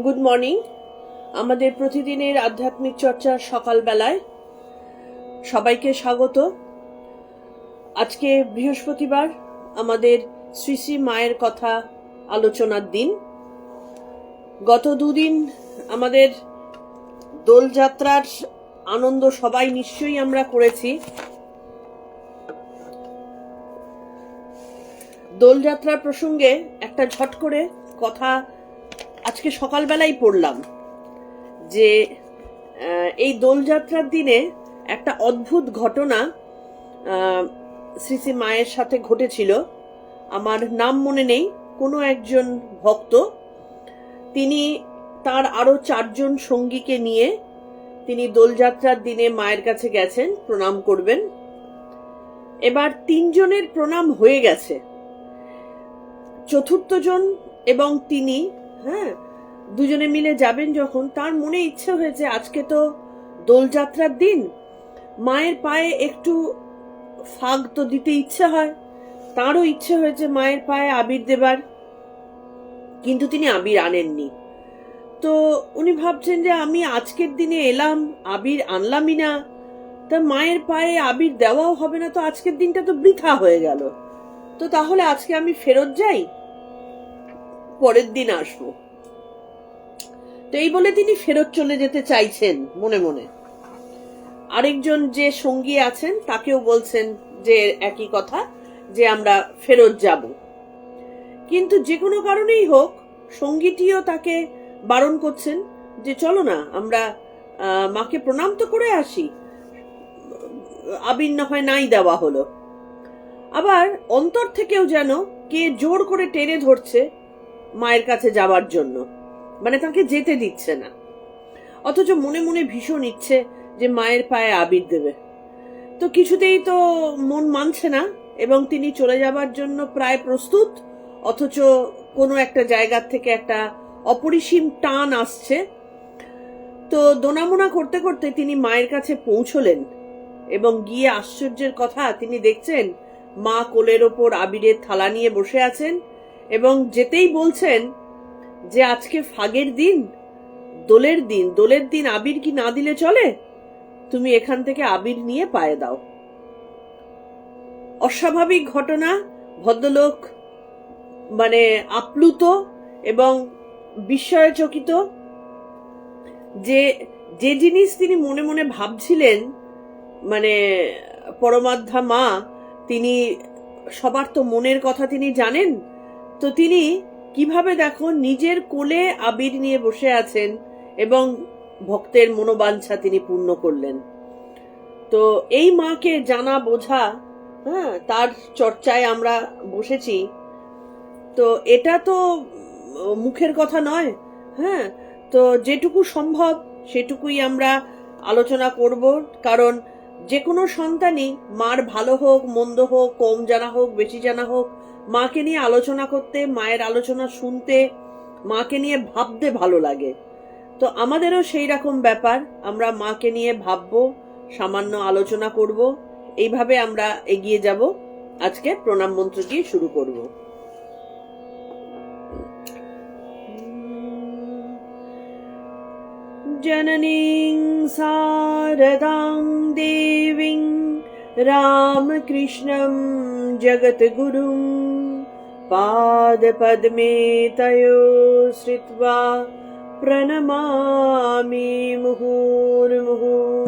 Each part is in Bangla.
Good morning. আমাদের প্রতিদিনের আধ্যাত্মিক চর্চার সকালবেলায় সবাইকে স্বাগত। আজকে বৃহস্পতিবার, আমাদের শ্রী শ্রী মায়ের কথা আলোচনার দিন। গত দুদিন আমাদের দোলযাত্রার আনন্দ সবাই নিশ্চয়ই আমরা করেছি। দোলযাত্রার প্রসঙ্গে একটা ঝট করে কথা আজকে সকালবেলাই পড়লাম যে এই দোলযাত্রার দিনে একটা অদ্ভুত ঘটনা শ্রী শ্রী মায়ের সাথে ঘটেছিল। আমার নাম মনে নেই, কোনো একজন ভক্ত, তিনি তার আরো 4 জন সঙ্গীকে নিয়ে তিনি দোলযাত্রার দিনে মায়ের কাছে গেছেন প্রণাম করবেন। এবার 3 জনের প্রণাম হয়ে গেছে, 4র্থ জন এবং তিনি দুজনে মিলে যাবেন যখন, তার মনে ইচ্ছে হয়েছে আজকে তো দোলযাত্রার দিন, মায়ের পায়ে একটু ফাগ তো দিতে ইচ্ছে হয়। তারও ইচ্ছে হয়েছে মায়ের পায়ে আবির দেবার, কিন্তু তিনি আবির আনেননি। তো উনি ভাবছেন যে আমি আজকের দিনে এলাম, আবির আনলামই না, তা মায়ের পায়ে আবির দেওয়াও হবে না, তো আজকের দিনটা তো বৃথা হয়ে গেল। তো তাহলে আজকে আমি ফেরত যাই, পরের দিন আসবো। তো এই বলে তিনি ফেরত চলে যেতে চাইছেন মনে মনে। আরেকজন যে সঙ্গী আছেন তাকেও বলছেন যে একই কথা, যে আমরা ফেরত যাব। কিন্তু যে কোনো কারণেই হোক সঙ্গীটিও তাকে বারণ করছেন যে চলো না, আমরা মাকে প্রণাম তো করে আসি, আবির না হয় নাই দেওয়া হলো। আবার অন্তর থেকেও যেন কে জোর করে টেনে ধরছে মায়ের কাছে যাবার জন্য, মানে তাকে যেতে দিচ্ছে না। অথচ মনে মনে ভীষণ ইচ্ছে যে মায়ের পায়ে আবির দেবে, তো কিছুতেই তো মন মানছে না এবং তিনি চলে যাবার জন্য প্রায় প্রস্তুত। অথচ কোনো একটা জায়গার থেকে একটা অপরিসীম টান আসছে। তো দোনামোনা করতে করতে তিনি মায়ের কাছে পৌঁছলেন এবং গিয়ে আশ্চর্যের কথা তিনি দেখছেন মা কোলের ওপর আবিরের থালা নিয়ে বসে আছেন এবং যেতেই বলছেন যে আজকে ফাগের দিন, দোলের দিন আবির কি না দিলে চলে, তুমি এখান থেকে আবির নিয়ে পায়ে দাও। অস্বাভাবিক ঘটনা। ভদ্রলোক মানে আপ্লুত এবং বিস্ময়চকিত যে যে জিনিস তিনি মনে মনে ভাবছিলেন, মানে পরমাধ্যা মা তিনি সবার তো মনের কথা তিনি জানেন, তো তিনি কিভাবে দেখো নিজের কোলে আবির নিয়ে বসে আছেন এবং ভক্তের মনোবাঞ্ছা তিনি পূর্ণ করলেন। তো এই মাকে জানা বোঝা, তার চর্চায় আমরা বসেছি। তো এটা তো মুখের কথা নয়, তো যেটুকু সম্ভব সেটুকুই আমরা আলোচনা করব। কারণ যে কোনো সন্তানই মার ভালো হোক মন্দ হোক, কম জানা হোক বেশি জানা হোক, মাকে নিয়ে আলোচনা করতে, মায়ের আলোচনা শুনতে, মাকে নিয়ে ভাবতে ভালো লাগে। তো আমাদেরও সেই রকম ব্যাপার, আমরা মাকে নিয়ে ভাববো, সামান্য আলোচনা করব, এইভাবে আমরা এগিয়ে যাব। আজকে প্রণাম মন্ত্র দিয়ে শুরু করব। जननीं शारदां देवीं रामकृष्णं जगद्गुरुं पादपद्मे तयो श्रित्वा प्रणमामि मुहुर्मुहुः।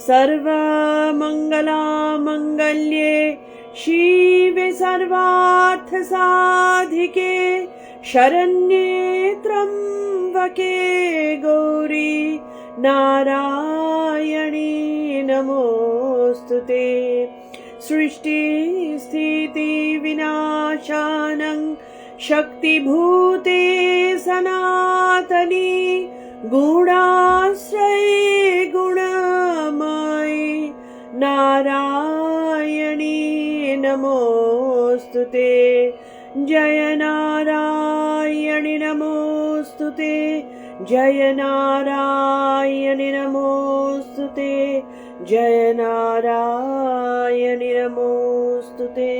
सर्वमङ्गलामङ्गल्ये शिवे सर्वार्थसाधिके शरण्ये त्र्यम्बके गौरी नारायणी नमोऽस्तुते। सृष्टिस्थितिविनाशानं शक्तिभूते सनातनी गुणाश्रये गुणमये नारायणी नमोऽस्तुते। जय नारायणी नमोऽस्तुते, जय नारायणी नमोऽस्तुते, जय नारायणी नमोऽस्तुते।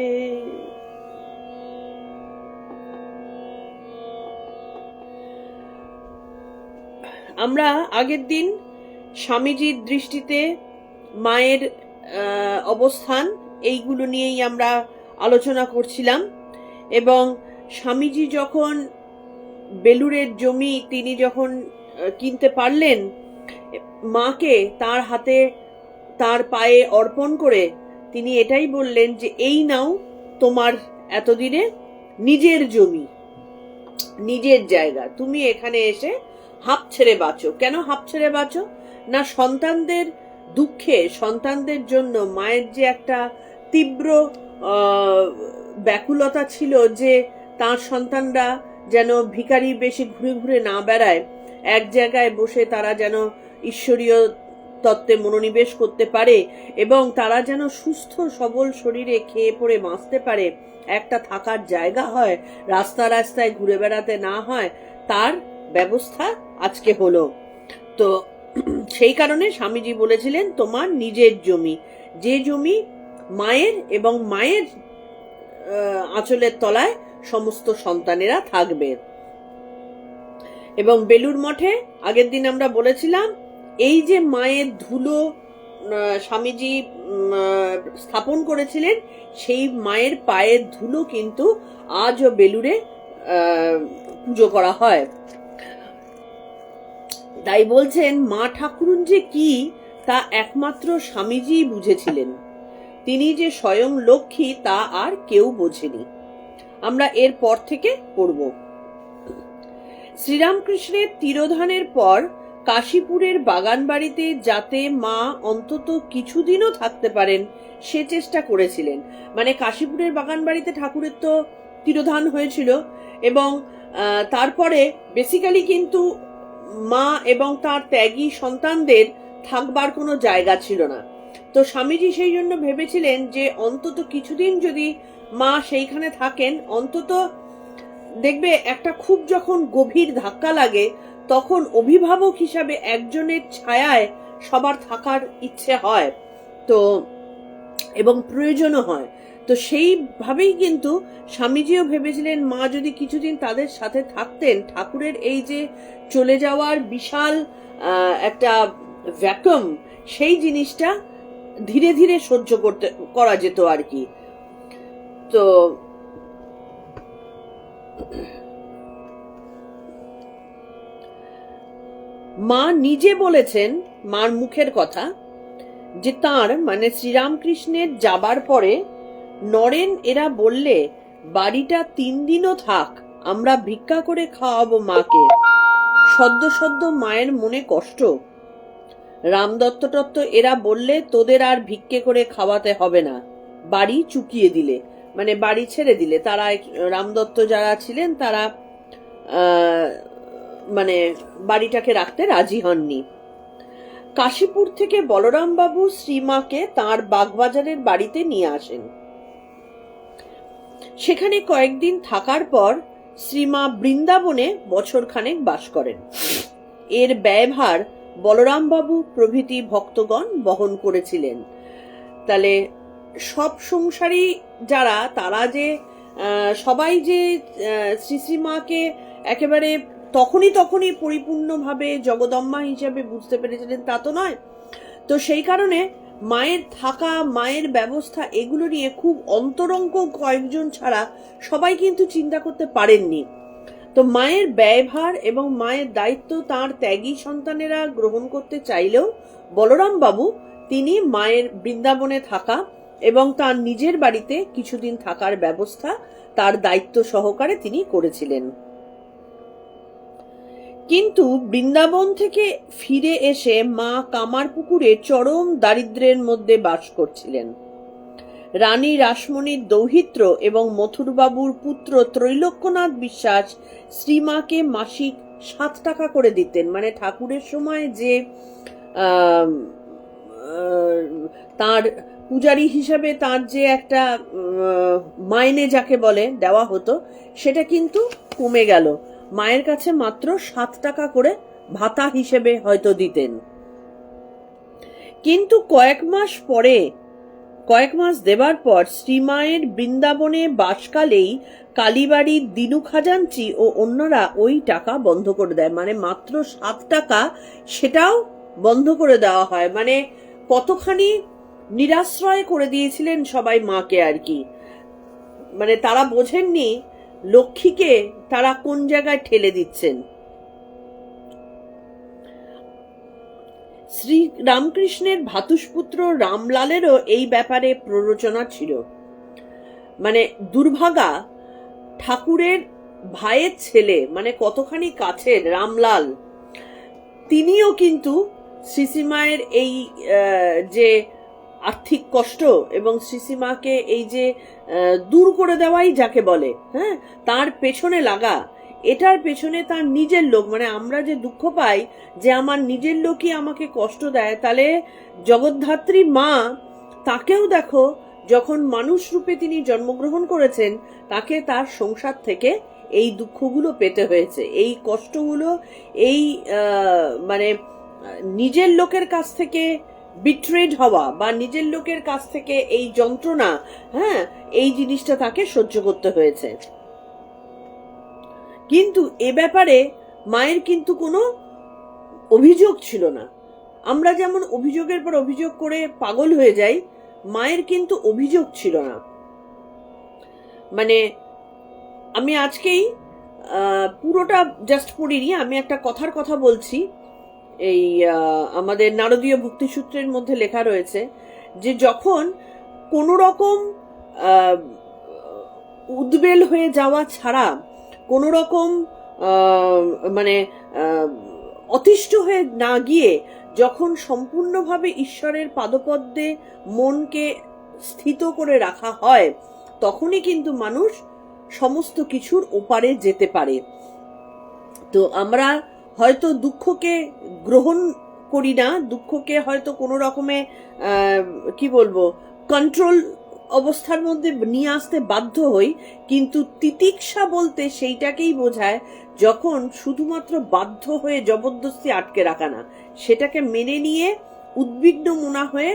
আমরা আগের দিন স্বামীজির দৃষ্টিতে মায়ের অবস্থান এইগুলো নিয়েই আমরা আলোচনা করছিলাম, এবং স্বামীজি যখন বেলুড়ের জমি তিনি যখন কিনতে পারলেন, মাকে তার হাতে তার পায়ে অর্পণ করে তিনি এটাই বললেন যে এই নাও তোমার এতদিনে নিজের জমি, নিজের জায়গা, তুমি এখানে এসে হাঁপ ছেড়ে বাঁচো। কেন হাঁপ ছেড়ে বাঁচো? না, সন্তানদের দুঃখে, সন্তানদের জন্য মায়ের যে একটা তীব্র ব্যাকুলতা ছিল যে তার সন্তানরা যেন ভিখারি বেশি ঘুরে ঘুরে না বেড়ায়, এক জায়গায় বসে তারা যেন ঈশ্বরীয় তত্ত্বে মনোনিবেশ করতে পারে এবং তারা যেন সুস্থ সবল শরীরে খেয়ে পড়ে বাঁচতে পারে, একটা থাকার জায়গা হয়, রাস্তা রাস্তায় ঘুরে বেড়াতে না হয়, তার ব্যবস্থা আজকে হলো। তো সেই কারণে স্বামীজি বলেছিলেন তোমার নিজের জমি, যে জমি মায়ের এবং মায়ের আঁচলের তলায় সমস্ত সন্তানেরা থাকবে। এবং বেলুড় মঠে আগের দিন আমরা বলেছিলাম এই যে মায়ের ধুলো স্বামীজি স্থাপন করেছিলেন, সেই মায়ের পায়ের ধুলো কিন্তু আজও বেলুড়ে পুজো করা হয়। তাই বলছেন মা ঠাকুরুন যে কি তা একমাত্র স্বামীজি বুঝেছিলেন, তিনি যে স্বয়ং লক্ষ্মী তা আর কেউ বোঝেনি। আমরা এর পর থেকে পড়ব। শ্রীরামকৃষ্ণের তিরোধানের পর কাশীপুরের বাগান বাড়িতে যাতে মা অন্তত কিছুদিনও থাকতে পারেন সে চেষ্টা করেছিলেন। মানে কাশীপুরের বাগান বাড়িতে ঠাকুরের তো তিরোধান হয়েছিল এবং তারপরে বেসিক্যালি কিন্তু মা এবং তার ত্যাগী সন্তানদের থাকবার কোনো জায়গা ছিল না। তো স্বামীজি সেই জন্য ভেবেছিলেন যে অন্তত কিছুদিন যদি মা সেইখানে থাকেন, অন্তত দেখবে একটা খুব যখন গভীর ধাক্কা লাগে তখন অভিভাবক হিসাবে একজনের ছায়ায় সবার থাকার ইচ্ছে হয়, তো এবং প্রয়োজনও হয়। তো সেইভাবেই কিন্তু স্বামীজিও ভেবেছিলেন মা যদি কিছুদিন তাদের সাথে থাকতেন, ঠাকুরের এই যে চলে যাওয়ার বিশাল একটা ভ্যাকুয়াম, সেই জিনিসটা ধীরে ধীরে সহ্য করা যেত আর কি। তো মা নিজে বলেছেন, মার মুখের কথা, যে তার মানে শ্রীরামকৃষ্ণের যাবার পরে নরেন এরা বললে বাড়িটা 3 দিনও থাক, আমরা ভিক্ষা করে খাওয়াবো মাকে। সদ্য সদ্য মায়ের মনে কষ্ট। রামদত্ত টত্ত এরা বললে তোদের আর ভিক্ষে করে খাওয়াতে হবে না, বাড়ি চুকিয়ে দিলে, মানে বাড়ি ছেড়ে দিলে। তারা রামদত্ত যারা ছিলেন তারা মানে বাড়িটাকে রাখতে রাজি হননি। কাশীপুর থেকে বলরাম বাবু শ্রীমাকে তাঁর বাগবাজারের বাড়িতে নিয়ে আসেন। সেখানে কয়েকদিন থাকার পর শ্রীমা বৃন্দাবনে বছরখানেক বাস করেন। এর ব্যয়ভার বলরাম বাবু প্রভৃতি ভক্তগণ বহন করেছিলেন। তাহলে সব সংসারী যারা, তারা যে সবাই যে শ্রী শ্রীমাকে একেবারে তখনই পরিপূর্ণভাবে জগদম্মা হিসেবে বুঝতে পেরেছিলেন তা তো নয়। তো সেই কারণে মায়ের থাকা, মায়ের ব্যবস্থা, এগুলো নিয়ে খুব অন্তরঙ্গ কয়েকজন ছাড়া সবাই কিন্তু চিন্তা করতে পারেননি। তো মায়ের ব্যয়ভার এবং মায়ের দায়িত্ব তার ত্যাগী সন্তানেরা গ্রহণ করতে চাইলেও বলরাম বাবু তিনি মায়ের বৃন্দাবনে থাকা এবং তার নিজের বাড়িতে কিছুদিন থাকার ব্যবস্থা তার দায়িত্ব সহকারে তিনি করেছিলেন। কিন্তু বৃন্দাবন থেকে ফিরে এসে মা কামারপুকুরে চরম দারিদ্র্যের মধ্যে বাস করছিলেন। রানী রাসমণির দৌহিত্র এবং মথুরবাবুর পুত্র ত্রৈলোক্যনাথ বিশ্বাস শ্রীমাকে মাসিক 7 টাকা করে দিতেন। মানে ঠাকুরের সময় যে তার পূজারী হিসাবে তার যে একটা মাইনে যাকে বলে দেওয়া হতো, সেটা কিন্তু কমে গেল। মায়ের কাছে মাত্র 7 টাকা করে ভাতা হিসেবে হয়তো দিতেন। কিন্তু কয়েক মাস পরে কয়েক মাস দেবার পর শ্রীমায়ের বৃন্দাবনে বাসকালেই কালীবাড়ির দিনু খাজাঞ্চি ও অন্যরা ওই টাকা বন্ধ করে দেয়। মানে মাত্র 7 টাকা, সেটাও বন্ধ করে দেওয়া হয়। মানে কতখানি নিরাশ্রয় করে দিয়েছিলেন সবাই মাকে আর কি। মানে তারা বোঝেননি লক্ষ্মীকে তারা কোন জায়গায় ঠেলে দিচ্ছেন। শ্রী রামকৃষ্ণের ভাতুষপুত্র রামলালেরও এই ব্যাপারে প্ররোচনা ছিল। মানে দুর্ভাগা ঠাকুরের ভাইয়ের ছেলে, মানে কতখানি কাছের রামলাল, তিনিও কিন্তু শ্রীসীমায়ের এই যে আর্থিক কষ্ট এবং শ্রীসীমাকে এই যে দূর করে দেওয়াই যাকে বলে, হ্যাঁ, তার পেছনে লাগা, এটার পেছনে তার নিজের লোক। মানে আমরা যে দুঃখ পাই যে আমার নিজের লোকই আমাকে কষ্ট দেয়, তাহলে জগদ্ধাত্রী মা তাকেও দেখো, যখন মানুষ রূপে তিনি জন্মগ্রহণ করেছেন, তাকে তার সংসার থেকে এই দুঃখগুলো পেতে হয়েছে, এই কষ্টগুলো, এই মানে নিজের লোকের কাছ থেকে বিট্রেড হওয়া বা নিজের লোকের কাছ থেকে এই যন্ত্রণা, হ্যাঁ, এই জিনিসটা তাকে সহ্য করতে হয়েছে। কিন্তু এ ব্যাপারে মায়ের কিন্তু কোনো অভিযোগ ছিল না। আমরা যেমন অভিযোগের পর অভিযোগ করে পাগল হয়ে যাই, মায়ের কিন্তু অভিযোগ ছিল না। মানে আমি আজকেই পুরোটা জাস্ট পড়িনি, আমি একটা কথার কথা বলছি। এই আমাদের নারদীয় ভক্তিসূত্রের মধ্যে লেখা রয়েছে যে যখন কোনো রকম উদ্বেল হয়ে যাওয়া ছাড়া, কোনো রকম মানে অতিষ্ঠ হয়ে না গিয়ে, যখন সম্পূর্ণভাবে ঈশ্বরের পাদপদ্মে মনকে স্থিত করে রাখা হয়, তখনই কিন্তু মানুষ সমস্ত কিছুর ওপারে যেতে পারে। তো আমরা হয়তো দুঃখকে গ্রহণ করি না, দুঃখকে হয়তো কোনো রকমে কি বলবো, কন্ট্রোল অবস্থার মধ্যে নিয়ে আসতে বাধ্য হই, কিন্তু তিতিক্ষা বলতে সেইটাকেই বোঝায় যখন শুধুমাত্র বাধ্য হয়ে জবরদস্তি আটকে রাখা না, সেটাকে মেনে নিয়ে উদ্বিগ্ন মনা হয়ে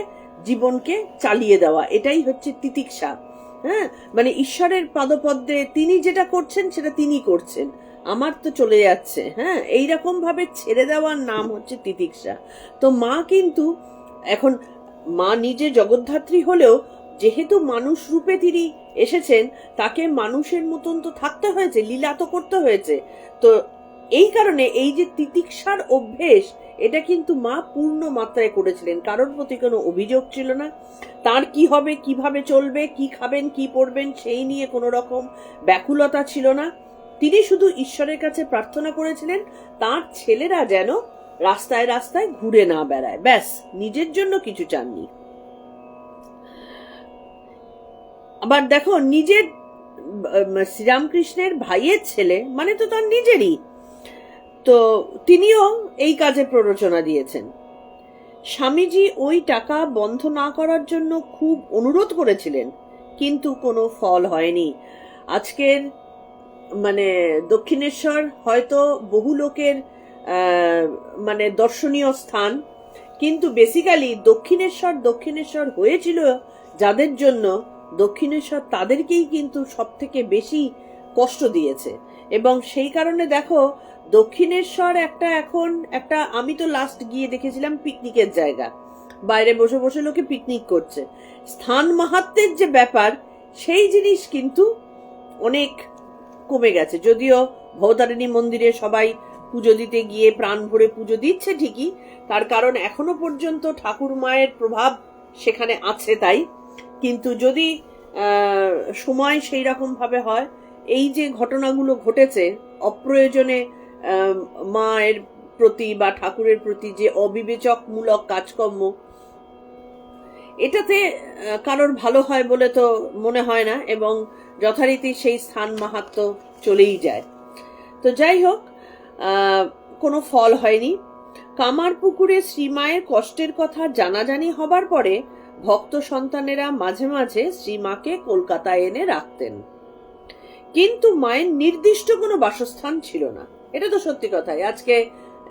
জীবনকে চালিয়ে দেওয়া, এটাই হচ্ছে তিতিক্ষা। হ্যাঁ, মানে ঈশ্বরের পাদপদ্মে তিনি যেটা করছেন সেটা তিনি করছেন, আমার তো চলে যাচ্ছে, হ্যাঁ, এইরকম ভাবে ছেড়ে দেওয়ার নাম হচ্ছে তিতিক্ষা। তো মা কিন্তু এখন, মা নিজে জগদ্ধাত্রী হলেও যেহেতু মানুষ রূপে তিনি এসেছেন, তাকে মানুষের মতন তো থাকতে হয়েছে, লীলা তো করতে হয়েছে। তো এই কারণে এই যে তিতিক্ষার অভ্যেস, এটা কিন্তু মা পূর্ণ মাত্রায় করেছিলেন। কারোর প্রতি কোনো অভিযোগ ছিল না, তার কি হবে, কিভাবে চলবে, কি খাবেন, কি পরবেন, সেই নিয়ে কোনো রকম ব্যাকুলতা ছিল না। তিনি শুধু ঈশ্বরের কাছে প্রার্থনা করেছিলেন তার ছেলেরা যেন রাস্তায় রাস্তায় ঘুরে না বেড়ায়, ব্যাস, নিজের জন্য কিছু চাননি। আবার দেখো, নিজের শ্রীরামকৃষ্ণের ভাইয়ের ছেলে, মানে তো তার নিজেরই, তো তিনিও এই কাজে প্ররোচনা দিয়েছেন। স্বামীজি ওই টাকা বন্ধ না করার জন্য খুব অনুরোধ করেছিলেন, কিন্তু কোনো ফল হয়নি। আজকের মানে দক্ষিণেশ্বর হয়তো বহু লোকের মানে দর্শনীয় স্থান, কিন্তু বেসিক্যালি দক্ষিণেশ্বর হয়েছিল যাদের জন্য, দক্ষিণেশ্বর তাদেরকেই কিন্তু সব থেকে বেশি কষ্ট দিয়েছে। এবং সেই কারণে দেখো, দক্ষিণেশ্বর এখন একটা, আমি তো লাস্ট গিয়ে দেখেছিলাম পিকনিকের জায়গা, বাইরে বসে বসে লোকে পিকনিক করছে। স্থান মাহাত্ম্যের যে ব্যাপার, সেই জিনিস কিন্তু অনেক কমে গেছে। যদিও ভবতারিণী মন্দিরে সবাই পুজো দিতে গিয়ে প্রাণ ভরে পুজো দিচ্ছে ঠিকই, তার কারণ এখনো পর্যন্ত ঠাকুর মায়ের প্রভাব সেখানে আছে তাই। কিন্তু যদি সময় সেই রকম ভাবে হয়, এই যে ঘটনাগুলো ঘটেছে, অপ্রয়োজনে মায়ের প্রতি বা ঠাকুরের প্রতি যে অবিবেচকমূলক কাজকর্ম, এটাতে কারোর ভালো হয় বলে তো মনে হয় না, এবং যথারীতি সেই স্থান মাহাত্ম্য চলেই যায়। তো যাই হোক, কোনো ফল হয়নি। কামারপুকুরে শ্রীমায়ের কষ্টের কথা জানাজানি হবার পরে ভক্ত সন্তানেরা মাঝে মাঝে শ্রীমাকে কলকাতায় এনে রাখতেন, কিন্তু মায়ের নির্দিষ্ট কোনো বাসস্থান ছিল না। এটা তো সত্যি কথাই। আজকে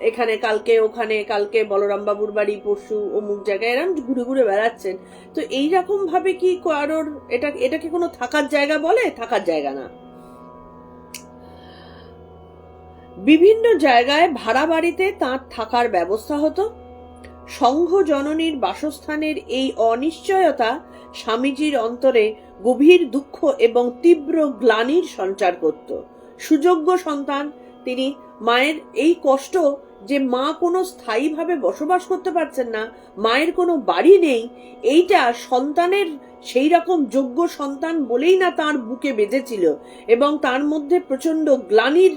এখানে কালকে, ওখানে কালকে বলরাম বাবুর বাড়ি, পরশু অমুক জায়গায়, এরকম ঘুরে ঘুরে বেড়াচ্ছেন। তো এইরকম ভাবে কি কারোর এটাকে কোনো থাকার জায়গা বলে? থাকার জায়গা না। বিভিন্ন জায়গায় ভাড়া বাড়িতে তাঁর থাকার ব্যবস্থা হতো। সংঘ জননীর বাসস্থানের এই অনিশ্চয়তা স্বামীজির অন্তরে গভীর দুঃখ এবং তীব্র গ্লানির সঞ্চার করত। সুযোগ্য সন্তান তিনি, মায়ের এই কষ্ট যে মা কোনো স্থায়ীভাবে বসবাস করতে পারছেন না, মায়ের কোনো বাড়ি নেই, এইটা সন্তানের সেই রকম যোগ্য সন্তান বলেই না তার বুকে বেঁধেছিল, এবং তার মধ্যে প্রচন্ড গ্লানির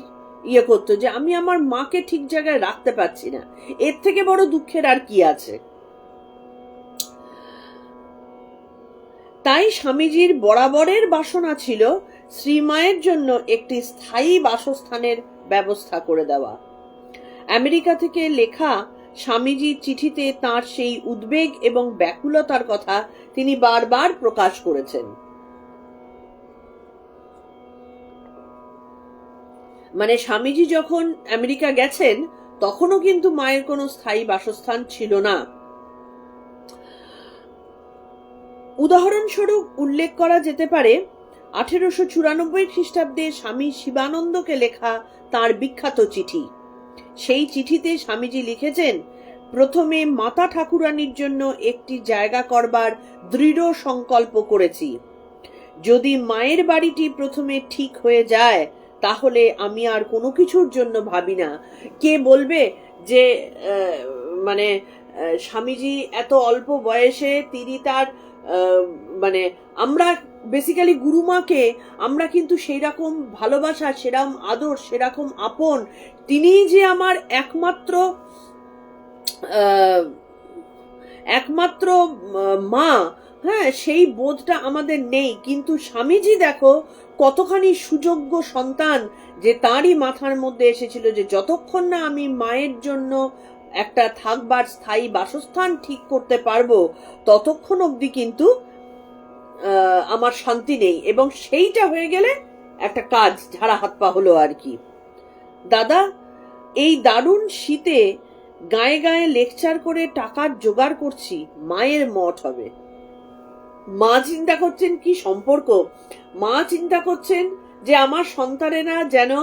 করতো যে আমি আমার মাকে ঠিক জায়গায় রাখতে পারছি না। এর থেকে বড় দুঃখের আর কি আছে? তাই স্বামীজির বরাবরের বাসনা ছিল শ্রীমায়ের জন্য একটি স্থায়ী বাসস্থানের ব্যবস্থা করে দেওয়া। আমেরিকা থেকে লেখা স্বামীজির চিঠিতে তাঁর সেই উদ্বেগ এবং ব্যাকুলতার কথা তিনি বারবার প্রকাশ করেছেন। মানে স্বামীজি যখন আমেরিকা গেছেন তখনও কিন্তু মায়ের কোনো স্থায়ী বাসস্থান ছিল না। উদাহরণস্বরূপ উল্লেখ করা যেতে পারে 1894 খ্রিস্টাব্দে স্বামী শিবানন্দকে লেখা তার বিখ্যাত চিঠি। সেই চিঠিতে স্বামীজি লিখেছেন, প্রথমে মাতা ঠাকুরানীর জন্য একটি জায়গা করবার দৃঢ় সংকল্প করেছি। যদি মায়ের বাড়িটি প্রথমে ঠিক হয়ে যায় তাহলে আমি আর কোনো কিছুর জন্য ভাবি না। কে বলবে যে মানে স্বামীজি এত অল্প বয়সে তিনি তার মানে আমরা বেসিক্যালি গুরুমাকে আমরা কিন্তু সেই রকম ভালোবাসা, সেরকম আদর, সেরকম আপন, তিনিই যে আমার একমাত্র মা, হ্যাঁ, সেই বোধটা আমাদের নেই। কিন্তু স্বামীজি দেখো কতখানি সুযোগ্য সন্তান, যে তারই মাথার মধ্যে এসেছিল যে যতক্ষণ না আমি মায়ের জন্য একটা থাকবার স্থায়ী বাসস্থান ঠিক করতে পারবো ততক্ষণ অবধি কিন্তু আমার শান্তি নেই। এবং সেইটা হয়ে গেলে একটা কাজ ঝাড়া হাত পা হলো আর কি। দাদা, এই দারুণ শীতে গায়ে গায়ে লেকচার করে টাকার জোগাড় করছি, মায়ের মঠ হবে। মা চিন্তা করছেন কি সম্পর্ক, মা চিন্তা করছেন যে আমার সন্তানেরা যেন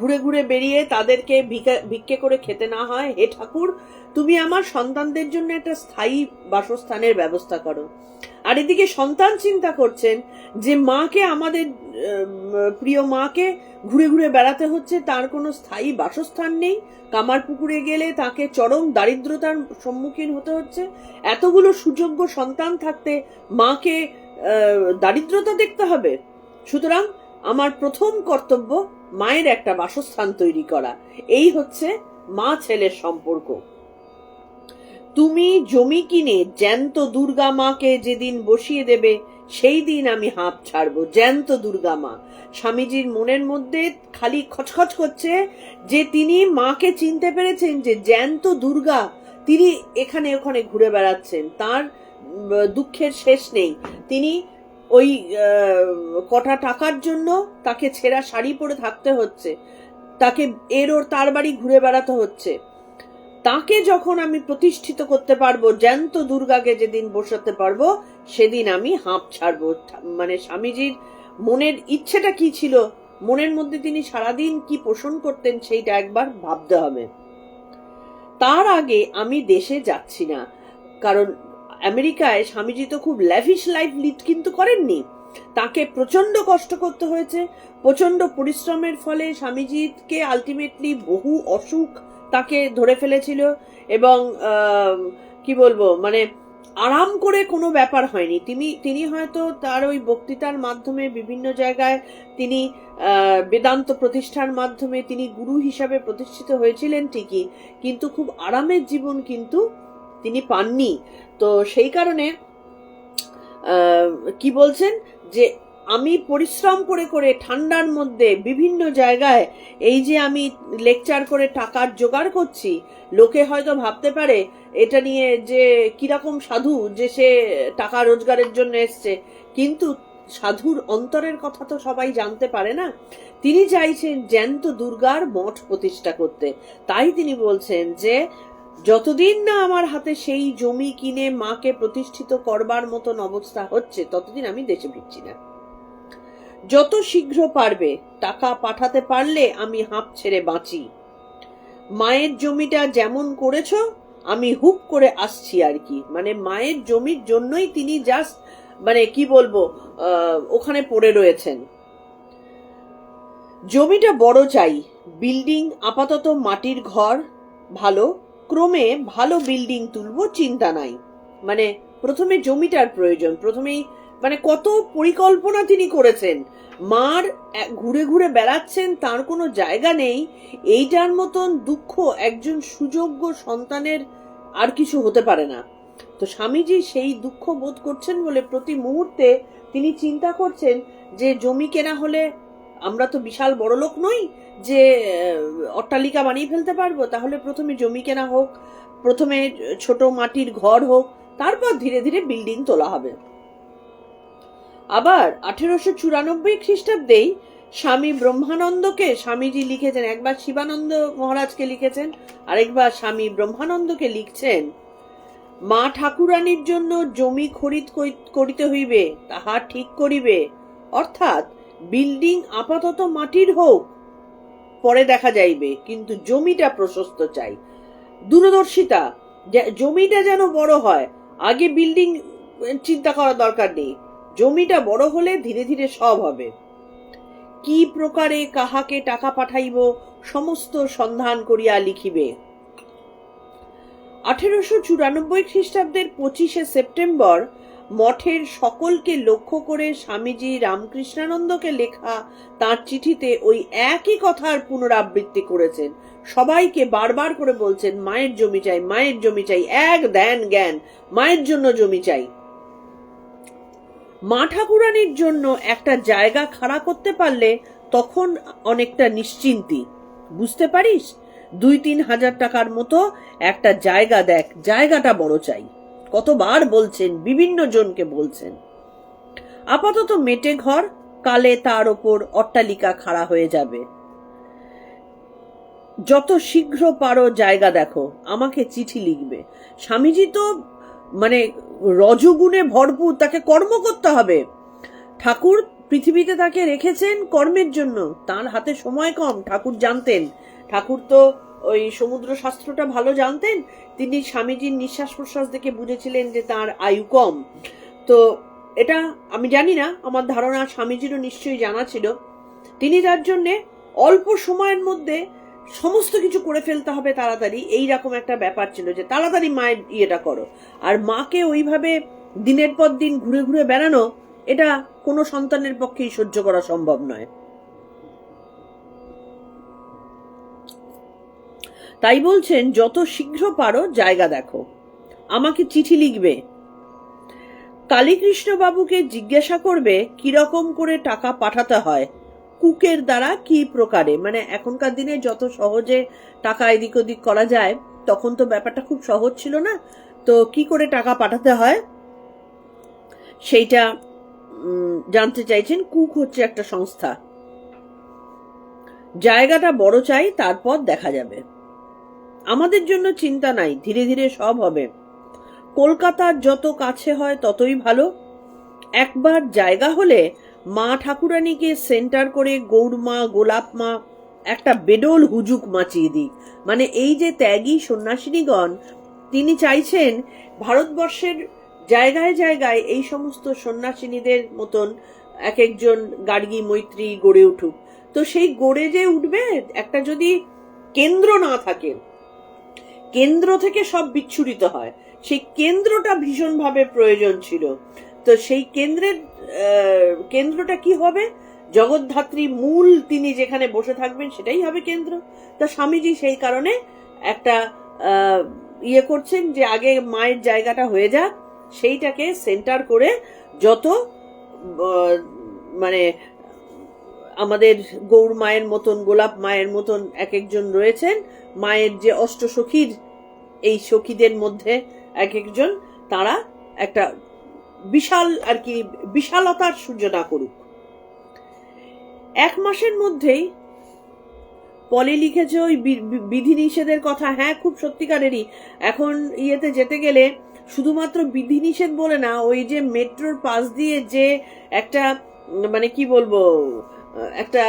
ঘুরে ঘুরে বেরিয়ে তাদেরকে ভিক্ষে করে খেতে না হয়। হে ঠাকুর, তুমি আমার সন্তানদের জন্য একটা স্থায়ী বাসস্থানের ব্যবস্থা করো। আর এদিকে সন্তান চিন্তা করছেন যে মাকে, আমাদের প্রিয় মাকে ঘুরে ঘুরে বেড়াতে হচ্ছে, তার কোনো স্থায়ী বাসস্থান নেই, কামারপুকুরে গেলে তাকে চরম দারিদ্রতার সম্মুখীন হতে হচ্ছে। এতগুলো সুযোগ্য সন্তান থাকতে মাকে দারিদ্রতা দেখতে হবে। সুতরাং আমার প্রথম কর্তব্য মায়ের একটা বাসস্থান তৈরি করা। এই হচ্ছে মা ছেলের সম্পর্ক। তুমি জমি কিনে জ্যান্ত দুর্গা মাকে যেদিন বসিয়ে দেবে সেই দিন আমি হাঁপ ছাড়বো। জ্যান্ত দুর্গা মা, স্বামীজির মনের মধ্যে খালি খচখচ করছে যে তিনি মাকে চিনতে পেরেছেন, যে জ্যান্ত দুর্গা তিনি এখানে ওখানে ঘুরে বেড়াচ্ছেন, তার দুঃখের শেষ নেই। তিনি ওই কটা টাকার জন্য তাকে ছেঁড়া শাড়ি পরে থাকতে হচ্ছে, তাকে তার বাড়ি ঘুরে বেড়াতে হচ্ছে। তাকে যখন আমি প্রতিষ্ঠিত করতে পারবো, জ্যান্ত দুর্গাকে যেদিন বসাতে পারবো সেদিন আমি হাঁপ ছাড়বো। মানে স্বামীজির মনের ইচ্ছেটা কি ছিল, মনের মধ্যে তিনি সারাদিন কি পোষণ করতেন, সেইটা একবার ভাবতে হবে। তার আগে আমি দেশে যাচ্ছি না, কারণ আমেরিকায় স্বামীজি তো খুব ল্যাভিশ লাইফ লিড কিন্তু করেননি, তাকে প্রচন্ড কষ্ট করতে হয়েছে। প্রচন্ড পরিশ্রমের ফলে স্বামীজিকে আলটিমেটলি বহু অসুখ তাকে ধরে ফেলেছিল, এবং কি বলবো, মানে আরাম করে কোনো ব্যাপার হয়নি। তিনি হয়তো তার ওই বক্তৃতার মাধ্যমে বিভিন্ন জায়গায় তিনি বেদান্ত প্রতিষ্ঠার মাধ্যমে তিনি গুরু হিসাবে প্রতিষ্ঠিত হয়েছিলেন ঠিকই, কিন্তু খুব আরামের জীবন কিন্তু তিনি পাননি। তো সেই কারণে কি বলছেন যে আমি পরিশ্রম করে করে ঠান্ডার মধ্যে বিভিন্ন জায়গায় এই যে আমি লেকচার করে টাকার জোগাড় করছি, লোকে হয়তো ভাবতে পারে এটা নিয়ে যে কিরকম সাধু, যে সে টাকা রোজগারের জন্য এসছে, কিন্তু সাধুর অন্তরের কথা তো সবাই জানতে পারে না। তিনি চাইছেন জ্যান্ত দুর্গার মঠ প্রতিষ্ঠা করতে। তাই তিনি বলছেন যে যতদিন না আমার হাতে সেই জমি কিনে মাকে প্রতিষ্ঠিত করবার মতন অবস্থা হচ্ছে, ততদিন আমি দেশে ফিরছি না। যত শীঘ্র পারবে, টাকা পাঠাতে পারলে আমি হাঁপ ছেড়ে বাঁচি। মায়ের জমিটা যেমন করেছো, আমি হুপ করে আসছি আর কি। মানে মায়ের জমির জন্যই তিনি জাস্ট মানে কি বলবো, ওখানে পড়ে রয়েছেন। জমিটা বড় চাই, বিল্ডিং আপাতত মাটির ঘর ভালো, ক্রমে ভালো বিল্ডিং তুলবো, চিন্তা নাই। মানে প্রথমে জমিটার প্রয়োজন, প্রথমেই মানে কত পরিকল্পনা তিনি করেছেন। মার ঘুরে ঘুরে বেড়াচ্ছেন, তার কোনো জায়গা নেই। এইটার মতন দুঃখ একজন সুযোগ্য সন্তানের আর কিছু হতে পারে না। তো স্বামীজি সেই দুঃখ বোধ করছেন বলে প্রতি মুহূর্তে তিনি চিন্তা করছেন যে জমি কেনা হলে আমরা তো বিশাল বড় লোক নই যে অট্টালিকা বানিয়ে ফেলতে পারবো, তাহলে প্রথমে জমি কেনা হোক, প্রথমে ছোট মাটির ঘর হোক, তারপর ধীরে ধীরে বিল্ডিং তোলা হবে। আবার 1894 খ্রিস্টাব্দেই স্বামী ব্রহ্মানন্দকে স্বামীজি লিখেছেন, একবার শিবানন্দ মহারাজকে লিখেছেন, আরেকবার স্বামী ব্রহ্মানন্দকে লিখছেন, মা ঠাকুরানীর জন্য জমি খরিদ করিতে হইবে, তাহা ঠিক করিবে। অর্থাৎ বিল্ডিং আপাতত মাটির হোক, পরে দেখা যাইবে, কিন্তু জমিটা প্রশস্ত চাই। দূরদর্শিতা, জমিটা যেন বড় হয়, আগে বিল্ডিং চিন্তা করার দরকার নেই, জমিটা বড় হলে ধীরে ধীরে সব হবে। কি প্রকারে কাহাকে টাকা পাঠাইব, সমস্ত সন্ধান করিয়া লিখিবে। 1894 খ্রিস্টাব্দের 25শে সেপ্টেম্বর মঠের সকলকে লক্ষ্য করে স্বামীজি রামকৃষ্ণানন্দকে লেখা তার চিঠিতে ওই একই কথার পুনরাবৃত্তি করেছেন। সবাইকে বারবার করে বলছেন, মায়ের জমি চাই, মায়ের জমি চাই, এক ধ্যান জ্ঞান, মায়ের জন্য জমি চাই। মা ঠাকুরানীর জন্য একটা জায়গা খাড়া করতে পারলে তখন অনেকটা নিশ্চিন্তি। বুঝতে পারিস, 2-3 হাজার টাকার মতো একটা জায়গা দেখ, জায়গাটা বড় চাই। কতবার বলছেন, বিভিন্ন জনকে বলছেন। আপাতত মেটে ঘর, কালে তার ওপর অট্টালিকা খাড়া হয়ে যাবে। যত শীঘ্র পারো জায়গা দেখো, আমাকে চিঠি লিখবে। স্বামীজি তো মানে রজগুণে ভরপুর, তাকে কর্ম করতে হবে। ঠাকুর পৃথিবীতে তাকে রেখেছেন কর্মের জন্য, তার হাতে সময় কম। ঠাকুর জানতেন, ঠাকুর তো ওই সমুদ্র শাস্ত্রটা ভালো জানতেন। তিনি স্বামীজির নিঃশ্বাস প্রশ্বাস দেখে বুঝেছিলেন যে তার আয়ু কম। তো এটা আমি জানি না, আমার ধারণা স্বামীজিরও নিশ্চয়ই জানা ছিল। তিনি তার জন্যে অল্প সময়ের মধ্যে সমস্ত কিছু করে ফেলতে হবে তাড়াতাড়ি, এইরকম একটা ব্যাপার ছিল যে তাড়াতাড়ি মায়ের ইয়েটা করো। আর মাকে ওইভাবে দিনের পর দিন ঘুরে ঘুরে বেড়ানো, এটা কোনো সন্তানের পক্ষেই সহ্য করা সম্ভব নয়। তাই বলছেন, যত শীঘ্র পারো জায়গা দেখো, আমাকে চিঠি লিখবে। কালীকৃষ্ণ বাবুকে জিজ্ঞাসা করবে কিরকম করে টাকা পাঠাতে হয়, কুকের দ্বারা কি প্রকারে। মানে এখনকার দিনে যত সহজে টাকা এদিক ওদিক করা যায়, তখন তো ব্যাপারটা খুব সহজ ছিল না। তো কি করে টাকা পাঠাতে হয় সেইটা জানতে চাইছেন। কুক হচ্ছে একটা সংস্থা। জায়গাটা বড় চাই, তারপর দেখা যাবে। আমাদের জন্য চিন্তা নাই, ধীরে ধীরে সব হবে। কলকাতার যত কাছে হয় ততই ভালো। একবার জায়গা হলে মা ঠাকুরানীকে সেন্টার করে গৌরমা, গোলাপ মা একটা বেডল হুজুক মাচিয়ে দিক। মানে এই যে ত্যাগী সন্ন্যাসিনীগণ, তিনি চাইছেন ভারতবর্ষের জায়গায় জায়গায় এই সমস্ত সন্ন্যাসিনীদের মতন এক একজন গার্গী মৈত্রী গড়ে উঠুক। তো সেই গড়ে যে উঠবে, একটা যদি কেন্দ্র না থাকে, কেন্দ্র থেকে সব বিচ্ছুরিত হয়, সেই কেন্দ্রটা ভীষণভাবে প্রয়োজন ছিল। তো সেই কেন্দ্রটা কি হবে? জগদ্ধাত্রী মূল তিনি যেখানে বসে থাকবেন সেটাই হবে কেন্দ্র। তা স্বামীজি সেই কারণে একটা ইয়ে করছেন যে আগে মায়ের জায়গাটা হয়ে যাক, সেইটাকে সেন্টার করে যত মানে আমাদের গৌর মায়ের মতন, গোলাপ মায়ের মতন এক একজন রয়েছেন, মায়ের যে অষ্টসখীর, এই সখীদের মধ্যে এক একজন, তারা একটা বিশাল আর কি বিশালতার সূচনা করুক। 1 মাসের মধ্যেই পলি লিখেছে ওই বিধিনিষেধের কথা। হ্যাঁ, খুব সত্যিকারেরই এখন ইয়েতে যেতে গেলে শুধুমাত্র বিধিনিষেধ বলে না, ওই যে মেট্রোর পাশ দিয়ে যে একটা মানে কি বলবো, একটা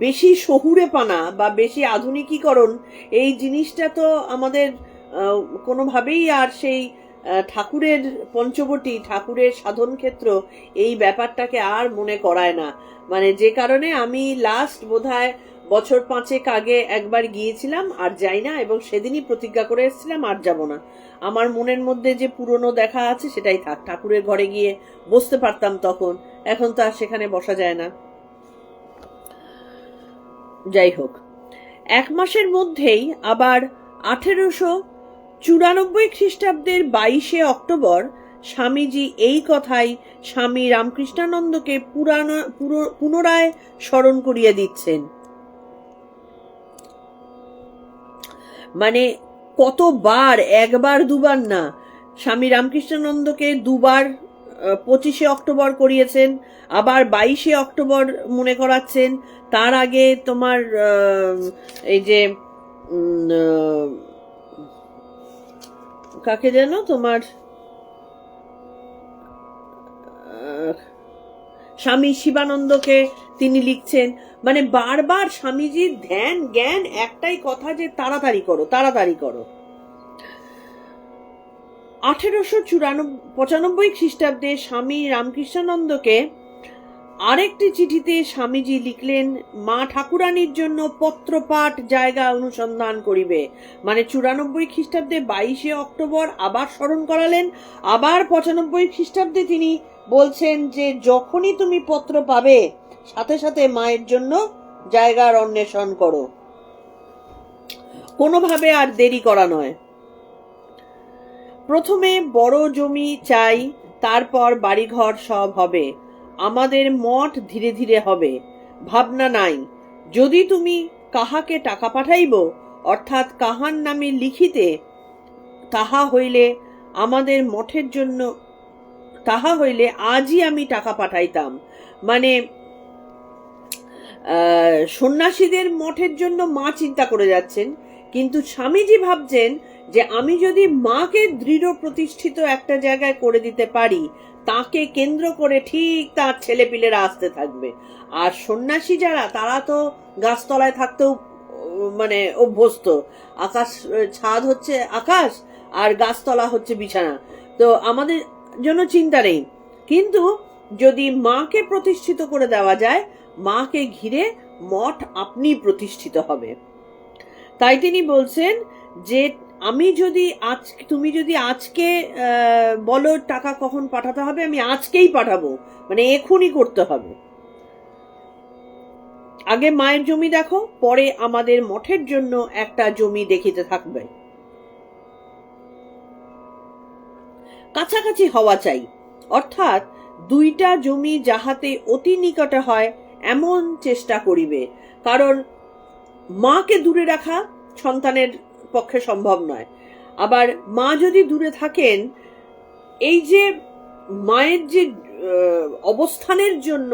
বেশি শহুরেপানা বা বেশি আধুনিকীকরণ, এই জিনিসটা তো আমাদের কোনোভাবেই আর সেই ঠাকুরের পঞ্চবটী, ঠাকুরের সাধন ক্ষেত্র, এই ব্যাপারটাকে আর মনে করায় না। মানে যে কারণে আমি লাস্ট বোধহয় বছর 5 আগে একবার গিয়েছিলাম, আর যাই না, এবং সেদিনই প্রতিজ্ঞা করে এসেছিলাম আর যাব না। আমার মনের মধ্যে যে পুরনো দেখা আছে সেটাই থাক, ঠাকুরের ঘরে গিয়ে বসতে পারতাম তখন, এখন তো আর সেখানে বসা যায় না। যাই হোক, 1 মাসের মধ্যেই আবার 1894 খ্রিস্টাব্দের 22 অক্টোবর স্বামীজি এই কথাই স্বামী রামকৃষ্ণানন্দকে পুনরায় স্মরণ করিয়ে দিচ্ছেন। মানে কতবার, একবার দুবার না, স্বামী রামকৃষ্ণানন্দকে দুবার 25 অক্টোবর করিয়েছেন, আবার 22 অক্টোবর মনে করাচ্ছেন। তার আগে তোমার এই যে কাকে যেন তোমার স্বামী শিবানন্দকে তিনি লিখছেন। মানে বারবার স্বামীজির ধ্যান জ্ঞান একটাই কথা, যে তাড়াতাড়ি করো, তাড়াতাড়ি করো। 1895 খ্রিস্টাব্দে স্বামী রামকৃষ্ণানন্দকে আরেকটি চিঠিতে স্বামীজি লিখলেন, মা ঠাকুরানীর জন্য পত্রপাঠ জায়গা অনুসন্ধান করিবে। মানে 94 খ্রিস্টাব্দে 22 অক্টোবর আবার স্মরণ করালেন, আবার 95 খ্রিস্টাব্দে তিনি বলছেন যে যখনই তুমি পত্র পাবে সাথে সাথে মায়ের জন্য জায়গার অন্বেষণ করো, কোনোভাবে আর দেরি করা নয়। প্রথমে বড় জমি চাই, তারপর বাড়িঘর সব হবে, আমাদের মঠ ধীরে ধীরে হবে, ভাবনা নাই। যদি তুমি কাহাকে টাকা পাঠাইব, অর্থাৎ কাহার নামে লিখিতে, তাহা হইলে আমাদের মঠের জন্য, তাহা হইলে আজই আমি টাকা পাঠাইতাম। মানে সন্ন্যাসীদের মঠের জন্য মা চিন্তা করে যাচ্ছেন, কিন্তু স্বামীজি ভাবছেন যে আমি যদি মাকে দৃঢ় প্রতিষ্ঠিত একটা জায়গায় করে দিতে পারি, তাকে কেন্দ্র করে ঠিক তার ছেলেপিলেরা আসতে থাকবে। আর সন্ন্যাসী যারা, তারা তো গাছতলায় থাকতেও মানে অভ্যস্ত। আকাশ, ছাদ হচ্ছে আকাশ আর গাছতলা হচ্ছে বিছানা, তো আমাদের জন্য চিন্তা নেই। কিন্তু যদি মাকে প্রতিষ্ঠিত করে দেওয়া যায়, মাকে ঘিরে মঠ আপনি প্রতিষ্ঠিত হবে। তাই তিনি বলছেন যে আমি যদি তুমি যদি আজকে বলো টাকা কখন পাঠাতে হবে, আমি আজকেই পাঠাবো, মানে এখনই করতে হবে। আগে মায়ের জমি দেখো, পরে আমাদের মঠের জন্য একটা জমি দেখিতে থাকবে। কাছাকাছি হওয়া চাই, অর্থাৎ দুইটা জমি যাহাতে অতি নিকটে হয় এমন চেষ্টা করিবে। কারণ মাকে দূরে রাখা সন্তানের পক্ষে সম্ভব নয়। আবার মা যদি দূরে থাকেন, এই যে মায়ের যে অবস্থানের জন্য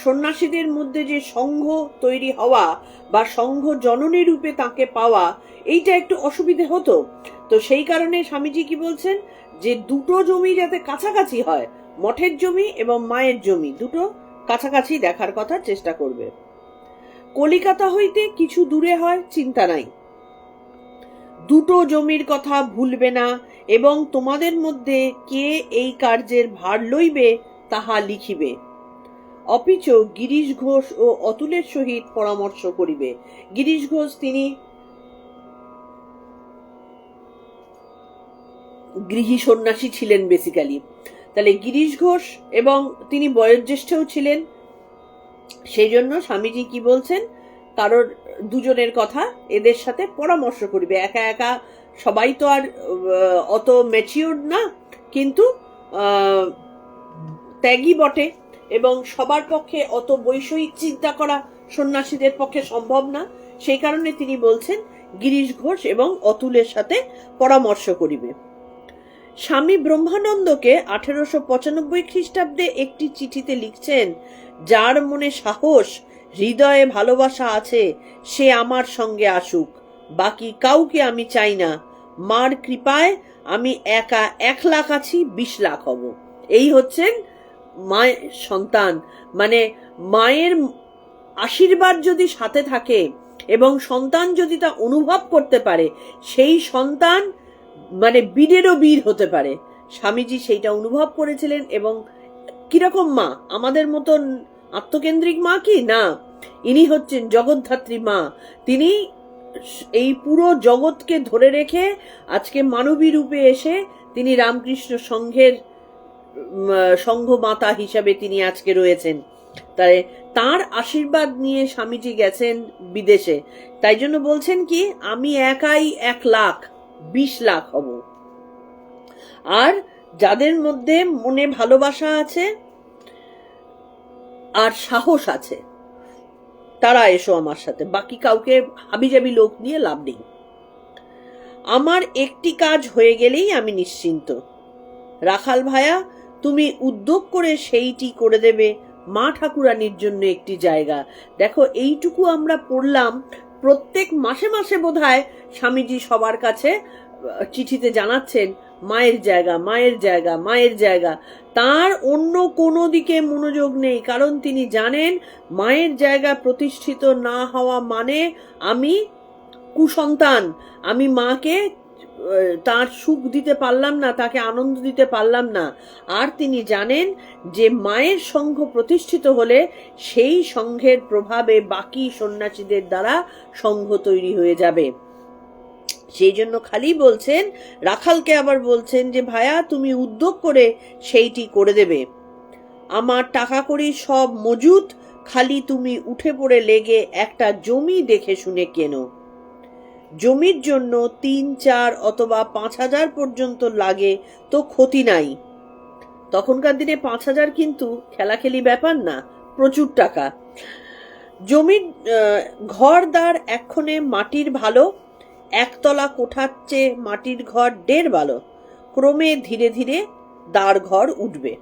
সন্ন্যাসীদের মধ্যে যে সংঘ তৈরি হওয়া বা সংঘ জননী রূপে তাকে পাওয়া, এইটা একটু অসুবিধে হতো। তো সেই কারণে স্বামীজি কি বলছেন, যে দুটো জমি যাতে কাছাকাছি হয়, মঠের জমি এবং মায়ের জমি দুটো কাছাকাছি দেখার কথা চেষ্টা করবে। কলিকাতা হইতে কিছু দূরে হয়, চিন্তা নাই, দুটো জমির কথা ভুলবে না, এবং তোমাদের মধ্যে কে এই কার্যের ভার লইবে তাহা লিখিবে। অপিচ গিরিশ ঘোষ ও অতুলের সহিত পরামর্শ করিবে। গিরিশ ঘোষ তিনি গৃহী সন্ন্যাসী ছিলেন বেসিক্যালি। তাহলে গিরিশ ঘোষ, এবং তিনি বয়োজ্যেষ্ঠও ছিলেন, সেই জন্য স্বামীজি কি বলছেন, কারোর দুজনের কথা এদের সাথে পরামর্শ করবে। একা একা সবাই তো আর অত ম্যাচিউর না, কিন্তু ত্যাগী বটে, এবং সবার পক্ষে অত বৈষয়িক চিন্তা করা সন্ন্যাসীদের পক্ষে সম্ভব না। সেই কারণে তিনি বলছেন গিরিশ ঘোষ এবং অতুলের সাথে পরামর্শ করিবে। স্বামী ব্রহ্মানন্দকে 1895 খ্রিস্টাব্দে একটি চিঠিতে লিখছেন, যার মনে সাহস, হৃদয়ে ভালোবাসা আছে সে আমার সঙ্গে আসুক, বাকি কাউকে আমি চাই না। মার কৃপায় আমি একা 1 লাখ আছি, 20 লাখ হব। এই হচ্ছেন মায়ের সন্তান। মানে মায়ের আশীর্বাদ যদি সাথে থাকে এবং সন্তান যদি তা অনুভব করতে পারে, সেই সন্তান মানে বীরেরও বীর হতে পারে। স্বামীজি সেইটা অনুভব করেছিলেন। এবং কিরকম মা? আমাদের মতন আত্মকেন্দ্রিক মা কি না, ইনি হচ্ছেন জগদ্ধাত্রী মা। তিনি এই পুরো জগৎকে ধরে রেখে আজকে মানবী রূপে এসে তিনি রামকৃষ্ণ সংঘের সংঘ মাতা হিসাবে তিনি আজকে রয়েছেন। তাই তার আশীর্বাদ নিয়ে স্বামীজি গেছেন বিদেশে। তাই জন্য বলছেন কি, আমি একাই 1 লাখ 20 লাখ হব। আর যাদের মধ্যে মনে ভালোবাসা আছে আর সাহস আছে, তারা এসো আমার সাথে, বাকি কাউকে হাবিজাবি লোক নিয়ে লাভ নেই। আমার একটি কাজ হয়ে গেলেই আমি নিশ্চিন্ত। রাখাল ভায়া, তুমি উদ্যোগ করে সেইটি করে দেবে মা ঠাকুরানীর জন্য একটি জায়গা। দেখো, এইটুকু আমরা পড়লাম। প্রত্যেক মাসে মাসে বোধহয় স্বামীজি সবার কাছে চিঠিতে জানাচ্ছেন মায়ের জায়গা, মায়ের জায়গা, মায়ের জায়গা। তার অন্য কোনো দিকে মনোযোগ নেই, কারণ তিনি জানেন মায়ের জায়গা প্রতিষ্ঠিত না হওয়া মানে আমি কুসন্তান, আমি মাকে তার সুখ দিতে পারলাম না, তাকে আনন্দ দিতে পারলাম না। আর তিনি জানেন যে মায়ের সংঘ প্রতিষ্ঠিত হলে সেই সংঘের প্রভাবে বাকি সন্ন্যাসীদের দ্বারা সংঘ তৈরি হয়ে যাবে। সেই জন্য খালি বলছেন, রাখালকে আবার বলছেন যে ভায়া তুমি উদ্যোগ করে সেইটি করে দেবে। আমার টাকা কড়ি সব মজুত, খালি তুমি উঠে পড়ে লেগে একটা জমি দেখে শুনে কেনো। জমির জন্য 3, 4 অথবা 5,000 পর্যন্ত লাগে তো ক্ষতি নাই। তখনকার দিনে 5,000 কিন্তু খেলাখেলি ব্যাপার না, প্রচুর টাকা। জমির ঘরদার এক্ষণে মাটির ভালো, 1 তলা কোঠার চেয়ে মাটির ঘর 1.5 ভালো। ক্রমে ধীরে ধীরে দাঁড় ঘর উঠবে।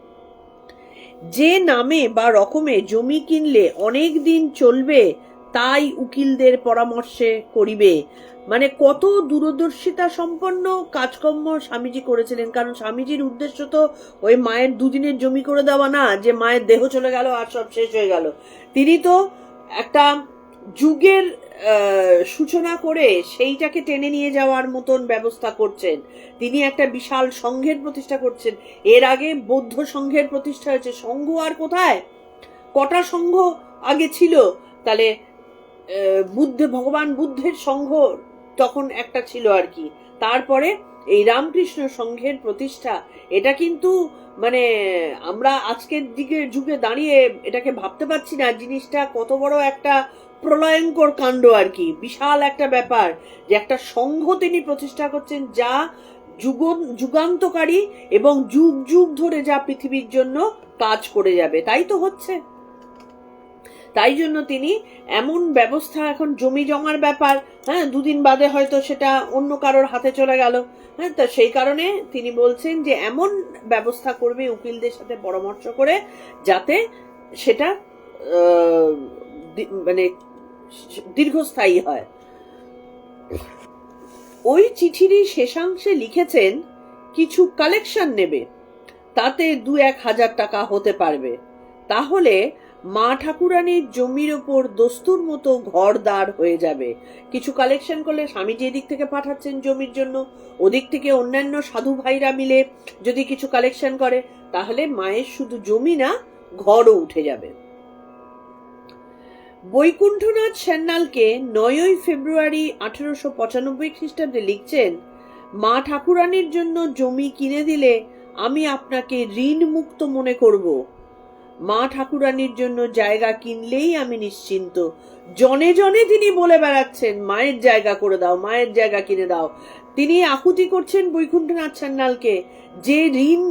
যে নামে বা রকমে জমি কিনলে অনেক দিন চলবে, তাই উকিলদের পরামর্শে করিবে। মানে কত দূরদর্শিতা সম্পন্ন কাজকর্ম স্বামীজি করেছিলেন। কারণ স্বামীজির উদ্দেশ্য তো ওই মায়ের 2 দিনের জমি করে দেওয়া না, যে মায়ের দেহ চলে গেল আর সব শেষ হয়ে গেল। তিনি তো একটা যুগের সূচনা করে সেইটাকে টেনে নিয়ে যাওয়ার মতন ব্যবস্থা করছেন। তিনি একটা বিশাল সংঘের প্রতিষ্ঠা করছেন। এর আগে বৌদ্ধ সংঘের প্রতিষ্ঠা হয়েছে। সংঘ আর কোথায়? কটা সংঘ আগে ছিল? তাহলে ভগবান বুদ্ধের সংঘ তখন একটা ছিল আর কি। তারপরে এই রামকৃষ্ণ সংঘের প্রতিষ্ঠা। এটা কিন্তু মানে আমরা আজকের যুগে দাঁড়িয়ে এটাকে ভাবতে পারছি না জিনিসটা কত বড় একটা প্রলয়ঙ্কর কাণ্ড আর কি। বিশাল একটা ব্যাপার যে একটা সংঘ তিনি প্রতিষ্ঠা করছেন, যা যুগান্তকারী এবং যুগ যুগ ধরে যা পৃথিবীর জন্য কাজ করে যাবে। তাই তো হচ্ছে। তাই জন্য তিনি এমন ব্যবস্থা, এখন জমি জমার ব্যাপার, হ্যাঁ 2 দিন বাদে হয়তো সেটা অন্য কারোর হাতে চলে গেল, হ্যাঁ, তা সেই কারণে তিনি বলছেন যে এমন ব্যবস্থা করবে উকিলদের সাথে পরামর্শ করে, যাতে সেটা মানে দীর্ঘস্থায়ী হয়। ওই চিঠিরই শেষাংশে লিখেছেন কিছু কালেকশন নেবে, তাতে 2-1 হাজার টাকা হতে পারবে। তাহলে মা ঠাকুরানীর জমির ওপর দস্তুর মতো ঘর দাঁড় হয়ে যাবে। কিছু কালেকশন করলে, স্বামীজি এদিক থেকে পাঠাচ্ছেন জমির জন্য, ওদিক থেকে অন্যান্য সাধু ভাইরা মিলে যদি কিছু কালেকশন করে, তাহলে মায়ের শুধু জমি না, ঘরও উঠে যাবে। বৈকুণ্ঠনাথ সান্যালকে 9ই ফেব্রুয়ারি 1895 খ্রিস্টাব্দে লিখছেন, মা ঠাকুরানীর জন্য জমি কিনে দিলে আমি আপনাকে ঋণ মুক্ত মনে করব। মা ঠাকুরানীর জন্য জায়গা কিনলেই আমি নিশ্চিন্ত। জনে জনে তিনি বলে বেড়াচ্ছেন মায়ের জায়গা করে দাও, মায়ের জায়গা কিনে দাও। তিনি আকুতি করছেন বৈকুণ্ঠনাথ সান্যালকে যে ঋণ,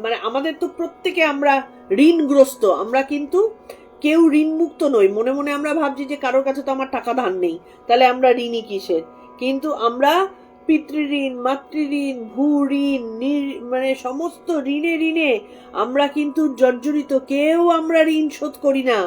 মানে আমাদের তো প্রত্যেকে আমরা ঋণগ্রস্ত, আমরা কিন্তু কেউ ঋণ মুক্ত নই। মনে মনে আমরা ভাবছি যে কারোর কাছে তো আমার টাকা ধার নেই, তাহলে আমরা ঋণী কিসের। কিন্তু আমরা পিতৃঋণ, মাতৃঋণ, ভূ ঋণ, মানে সমস্ত ঋণে ঋণে আমরা কিন্তু জর্জরিত। কেউ আমরা ঋণ শোধ করি না।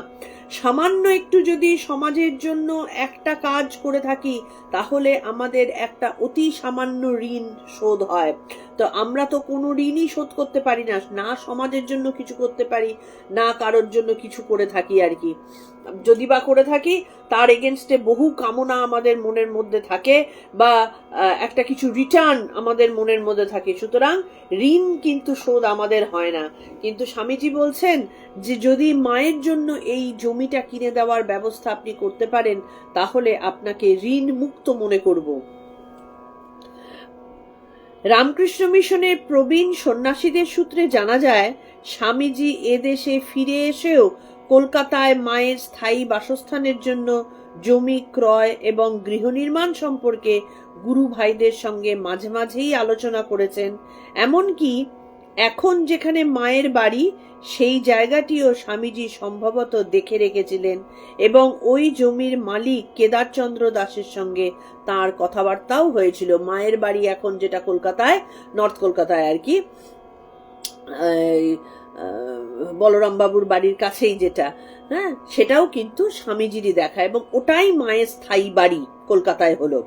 সামান্য একটু যদি সমাজের জন্য একটা কাজ করে থাকি, তাহলে আমাদের একটা অতি সামান্য ঋণ শোধ হয়। তো আমরা তো কোনো ঋণই শোধ করতে পারি না, না সমাজের জন্য কিছু করতে পারি, না কারোর জন্য কিছু করে থাকি আর কি। যদি বা করে থাকি, তার এগেনস্টে বহু কামনা আমাদের মনের মধ্যে থাকে, বা একটা কিছু রিটার্ন আমাদের মনের মধ্যে থাকে। সুতরাং ঋণ কিন্তু শোধ আমাদের হয় না। কিন্তু স্বামীজি বলছেন যে যদি মায়ের জন্য এই জমিটা কিনে দেওয়ার ব্যবস্থা আপনি করতে পারেন, তাহলে আপনাকে ঋণ মুক্ত মনে করব। রামকৃষ্ণ মিশনের প্রবীণ সন্ন্যাসীদের সূত্রে জানা যায়, স্বামীজি এদেশে ফিরে এসেও কলকাতায় মায়ের স্থায়ী বাসস্থানের জন্য জমি ক্রয় এবং গৃহ নির্মাণ সম্পর্কে গুরু ভাইদের সঙ্গে মাঝে মাঝেই আলোচনা করেছেন। এমনকি এখন যেখানে মায়ের বাড়ি, সেই জায়গাটিও স্বামীজি সম্ভবত দেখে রেখেছিলেন, এবং ওই জমির মালিক কেদারচন্দ্র দাসের সঙ্গে তার কথাবার্তাও হয়েছিল। মায়ের বাড়ি এখন যেটা কলকাতায়, নর্থ কলকাতায় আর কি, বলরাম বাবুর বাড়ির কাছেই যেটা, হ্যাঁ, সেটাও কিন্তু স্বামীজিরই দেখা, এবং ওটাই মায়ের স্থায়ী বাড়ি কলকাতায় হলো।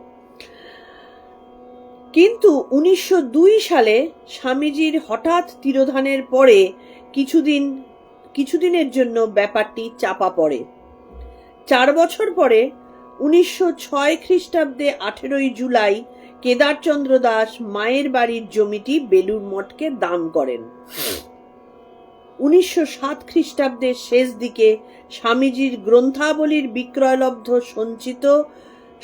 কিন্তু 1902 সালে স্বামীজির হঠাৎ তিরোধানের পরে কিছুদিনের জন্য ব্যাপারটি চাপা পড়ে। 4 বছর পরে 1906 খ্রিস্টাব্দে 18 জুলাই কেদারচন্দ্র দাস মায়ের বাড়ির জমিটি বেলুর মঠকে দান করেন। 1907 খ্রিস্টাব্দের শেষ দিকে স্বামীজির গ্রন্থাবলীর বিক্রয়লব্ধ সঞ্চিত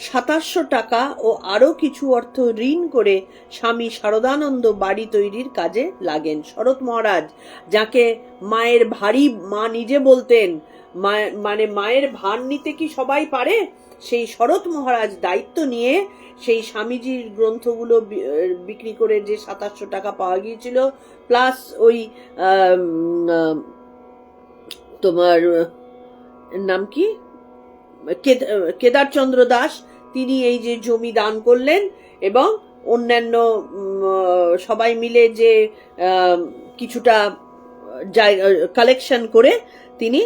2700 টাকা ও আরো কিছু অর্থ ঋণ করে স্বামী শারদানন্দ বাড়ি তৈরির কাজে লাগেন। শরৎ মহারাজ, যাকে মায়ের ভারী, মা নিজে বলতেন, মানে মায়ের ভার নিতে কি সবাই পারে, সেই শরৎ মহারাজ দায়িত্ব নিয়ে সেই স্বামীজির গ্রন্থগুলো বিক্রি করে যে 2700 টাকা পাওয়া গিয়েছিল, প্লাস ওই তোমার নাম কি, কেদারচন্দ্র দাস, তিনি এই যে জমি দান করলেন, এবং অন্যান্য সবাই মিলে যে কিছুটা কালেকশন করে তিনি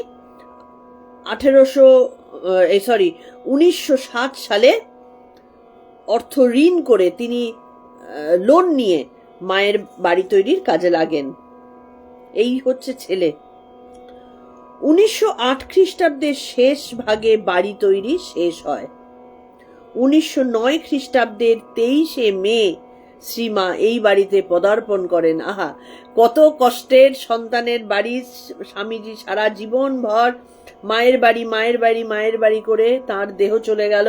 1907 সালে অর্থ ঋণ করে তিনি লোন নিয়ে মায়ের বাড়ি তৈরির কাজে লাগেন। এই হচ্ছে ছেলে। 1908 খ্রিস্টাব্দের শেষ ভাগে বাড়ি তৈরি শেষ হয়। 1909 খ্রিস্টাব্দের 23 মে শ্রীমা এই বাড়িতে পদার্পণ করেন। আহা, কত কষ্টের সন্তানের বাড়ি স্বামীজি সারা জীবন ভর মায়ের বাড়ি মায়ের বাড়ি মায়ের বাড়ি করে তার দেহ চলে গেল।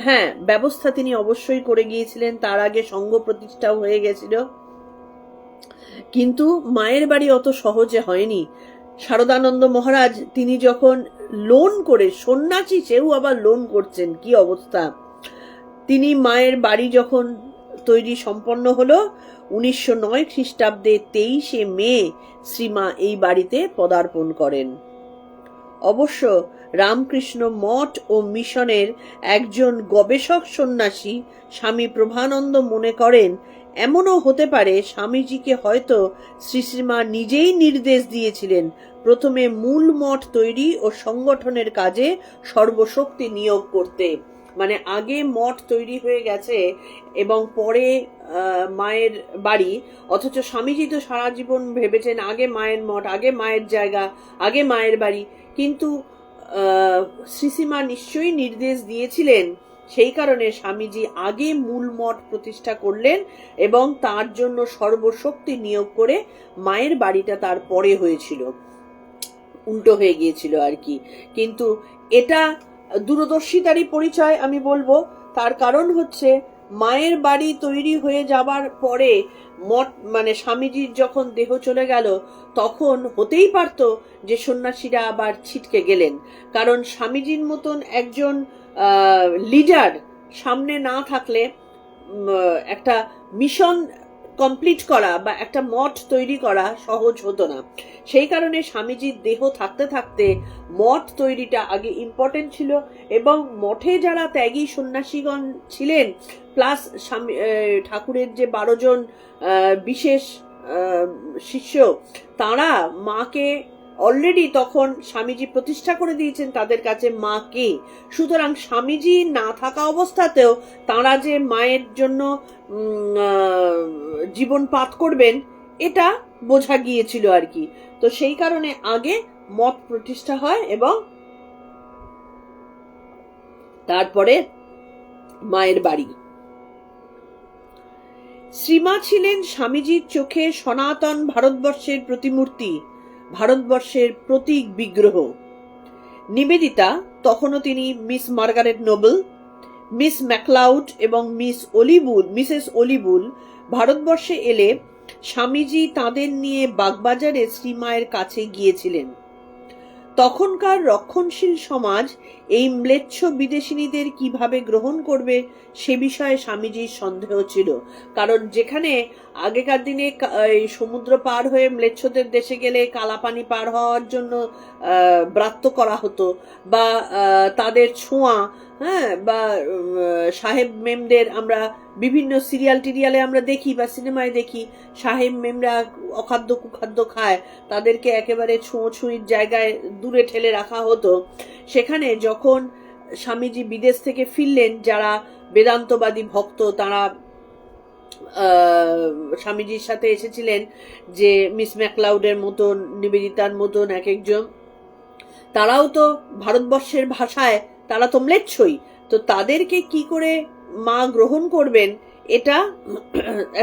হ্যাঁ, ব্যবস্থা তিনি অবশ্যই করে গিয়েছিলেন, তার আগে সংঘ প্রতিষ্ঠাও হয়ে গেছিল, কিন্তু মায়ের বাড়ি অত সহজে হয়নি। শারদানন্দ মহারাজ তিনি যখন লোন করে, সন্ন্যাসী সেও আবার লোন করছেন, কি অবস্থা। তিনি মায়ের বাড়ি যখন তৈরি সম্পন্ন হলো 1909 খ্রিস্টাব্দে 23 মে শ্রীমা এই বাড়িতে পদার্পণ করেন। অবশ্য রামকৃষ্ণ মঠ ও মিশনের একজন গবেষক সন্ন্যাসী স্বামী প্রভানন্দ মনে করেন, এমনও হতে পারে স্বামীজিকে হয়তো শ্রীশ্রীমা নিজেই নির্দেশ দিয়েছিলেন প্রথমে মূল মঠ তৈরি ও সংগঠনের কাজে সর্বশক্তি নিয়োগ করতে। মানে আগে মঠ তৈরি হয়ে গেছে এবং পরে মায়ের বাড়ি, অথচ স্বামীজি তো সারা জীবন ভেবেছেন আগে মায়ের মঠ, আগে মায়ের জায়গা, আগে মায়ের বাড়ি। কিন্তু শ্রীশ্রীমা নিশ্চয়ই নির্দেশ দিয়েছিলেন, সেই কারণে স্বামীজি আগে মূল মঠ প্রতিষ্ঠা করলেন এবং তার জন্য সর্বশক্তি নিয়োগ করে মায়ের বাড়িটা তার পরে হয়েছিল, উল্টো হয়ে গিয়েছিল আর কি। কিন্তু এটা দূরদর্শিতারই পরিচয় আমি বলবো। তার কারণ হচ্ছে মায়ের বাড়ি তৈরি হয়ে যাবার পরে মঠ, মানে স্বামীজির যখন দেহ চলে গেল, তখন হতেই পারত যে সন্ন্যাসীরা আবার ছিটকে গেলেন, কারণ স্বামীজির মতন একজন লিডার সামনে না থাকলে একটা মিশন কমপ্লিট করা বা একটা মঠ তৈরি করা সহজ হতো না। সেই কারণে স্বামীজির দেহ থাকতে থাকতে মঠ তৈরিটা আগে ইম্পর্টেন্ট ছিল, এবং মঠে যারা ত্যাগী সন্ন্যাসীগণ ছিলেন প্লাস ঠাকুরের যে 12 জন বিশেষ শিষ্য, তারা মাকে অলরেডি তখন স্বামীজি প্রতিষ্ঠা করে দিয়েছেন তাদের কাছে মাকে। সুতরাং স্বামীজি না থাকা অবস্থাতেও তারা যে মায়ের জন্য জীবন পাত করবেন এটা বোঝা গিয়েছিল আর কি। তো সেই কারণে আগে মঠ প্রতিষ্ঠা হয় এবং তারপরে মায়ের বাড়ি। শ্রীমা ছিলেন স্বামীজির চোখে সনাতন ভারতবর্ষের প্রতিমূর্তি, ভারতবর্ষের প্রতীক বিগ্রহ। নিবেদিতা, তখনও তিনি Miss Margaret Noble, Miss MacLeod এবং মিসেস অলিবুল ভারতবর্ষে এলে স্বামীজি তাদের নিয়ে বাগবাজারে শ্রীমায়ের কাছে গিয়েছিলেন। তখনকার রক্ষণশীল সমাজ এই ম্লেচ্ছ বিদেশিনীদের কিভাবে গ্রহণ করবে সে বিষয়ে স্বামীজির সন্দেহ ছিল। কারণ যেখানে আগেকার দিনে সমুদ্র পার হয়ে ম্লেচ্ছদের দেশে গেলে কালাপানি পার হওয়ার জন্য ব্রাত্য করা হতো, বা তাদের ছোঁয়া, হ্যাঁ, বা সাহেব মেমদের আমরা বিভিন্ন টিরিয়ালে আমরা দেখি বা সিনেমায় দেখি, সাহেব মেমরা অখাদ্য কুখাদ্য খায়, তাদেরকে একেবারে ছোঁয়াছুঁয়ির জায়গায় দূরে ঠেলে রাখা হতো। সেখানে যখন স্বামীজি বিদেশ থেকে ফিরলেন, যারা বেদান্তবাদী ভক্ত তারা স্বামীজির সাথে এসেছিলেন, যে মিস ম্যাকলাউডের মতন, নিবেদিতার মতন এক একজন, তারাও তো ভারতবর্ষের ভাষায় তারা তো ম্লেচ্ছই, তো তাদেরকে কি করে মা গ্রহণ করবেন এটা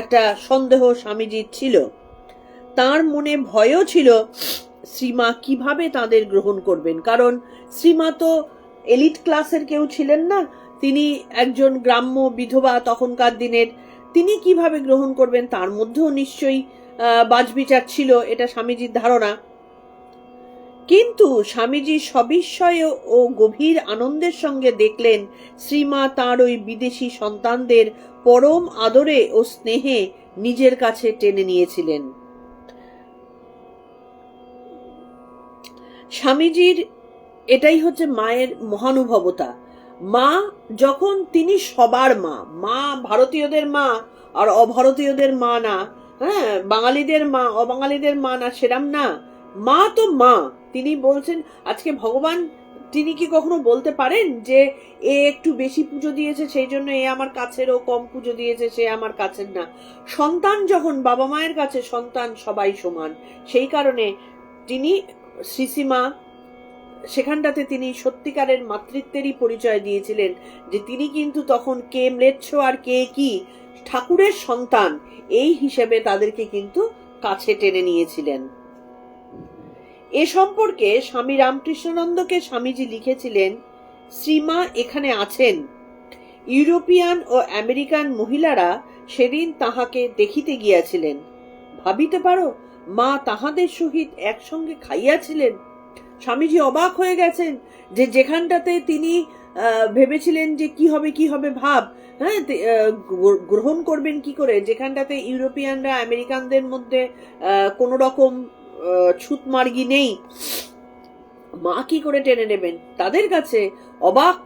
একটা সন্দেহ স্বামীজির ছিল। তার মনে ভয়ও ছিল শ্রীমা কিভাবে তাদের গ্রহণ করবেন, কারণ শ্রীমা তো এলিট ক্লাসের কেউ ছিলেন না, তিনি একজন গ্রাম্য বিধবা তখনকার দিনের, তিনি কিভাবে গ্রহণ করবেন তার মধ্যেও নিশ্চয়ই বাজবিচার ছিল, এটা স্বামীজির ধারণা। কিন্তু স্বামীজি সবিস্ময় ও গভীর আনন্দের সঙ্গে দেখলেন শ্রীমা তাঁর ওই বিদেশি সন্তানদের পরম আদরে ও স্নেহে নিজের কাছে টেনে নিয়েছিলেন। স্বামীজির এটাই হচ্ছে মায়ের মহানুভবতা। মা যখন, তিনি সবার মা, মা ভারতীয়দের মা আর অভারতীয়দের মা না, হ্যাঁ, বাঙালিদের মা অবাঙালিদের মা না, সেরাম না, মা তো মা। তিনি বলছেন, আজকে ভগবান তিনি কি কখনো বলতে পারেন যে এ একটু বেশি পুজো দিয়েছে সেই জন্য এ আমার কাছের, ও কম পুজো দিয়েছে সে আমার কাছের না? সন্তান যখন বাবা মায়ের কাছে, সন্তান সবাই সমান। সেই কারণে তিনি শ্রীসীমা সেখানটাতে তিনি সত্যিকারের মাতৃত্বেরই পরিচয় দিয়েছিলেন, যে তিনি কিন্তু তখন কে ম্লেচ্ছ আর কে কি ঠাকুরের সন্তান এই হিসেবে তাদেরকে কিন্তু কাছে টেনে নিয়েছিলেন। এ সম্পর্কে স্বামী রামকৃষ্ণানন্দকে স্বামীজি লিখেছিলেন, শ্রীমা এখানে আছেন। ইউরোপিয়ান ও আমেরিকান মহিলারা সেদিন তাহাকে দেখিতে গিয়াছিলেন। ভাবিতে পারো, মা তাহাদের সহিত একসঙ্গে খাইয়াছিলেন। স্বামীজি অবাক হয়ে গেছেন, যে যেখানটাতে তিনি ভেবেছিলেন যে কি হবে ভাব, হ্যাঁ, গ্রহণ করবেন কি করে, যেখানটাতে ইউরোপিয়ানরা আমেরিকানদের মধ্যে কোনো রকম ছুতমার্গি নেই, মা কি করে টেনে নেবেন তাদের কাছে। অবাক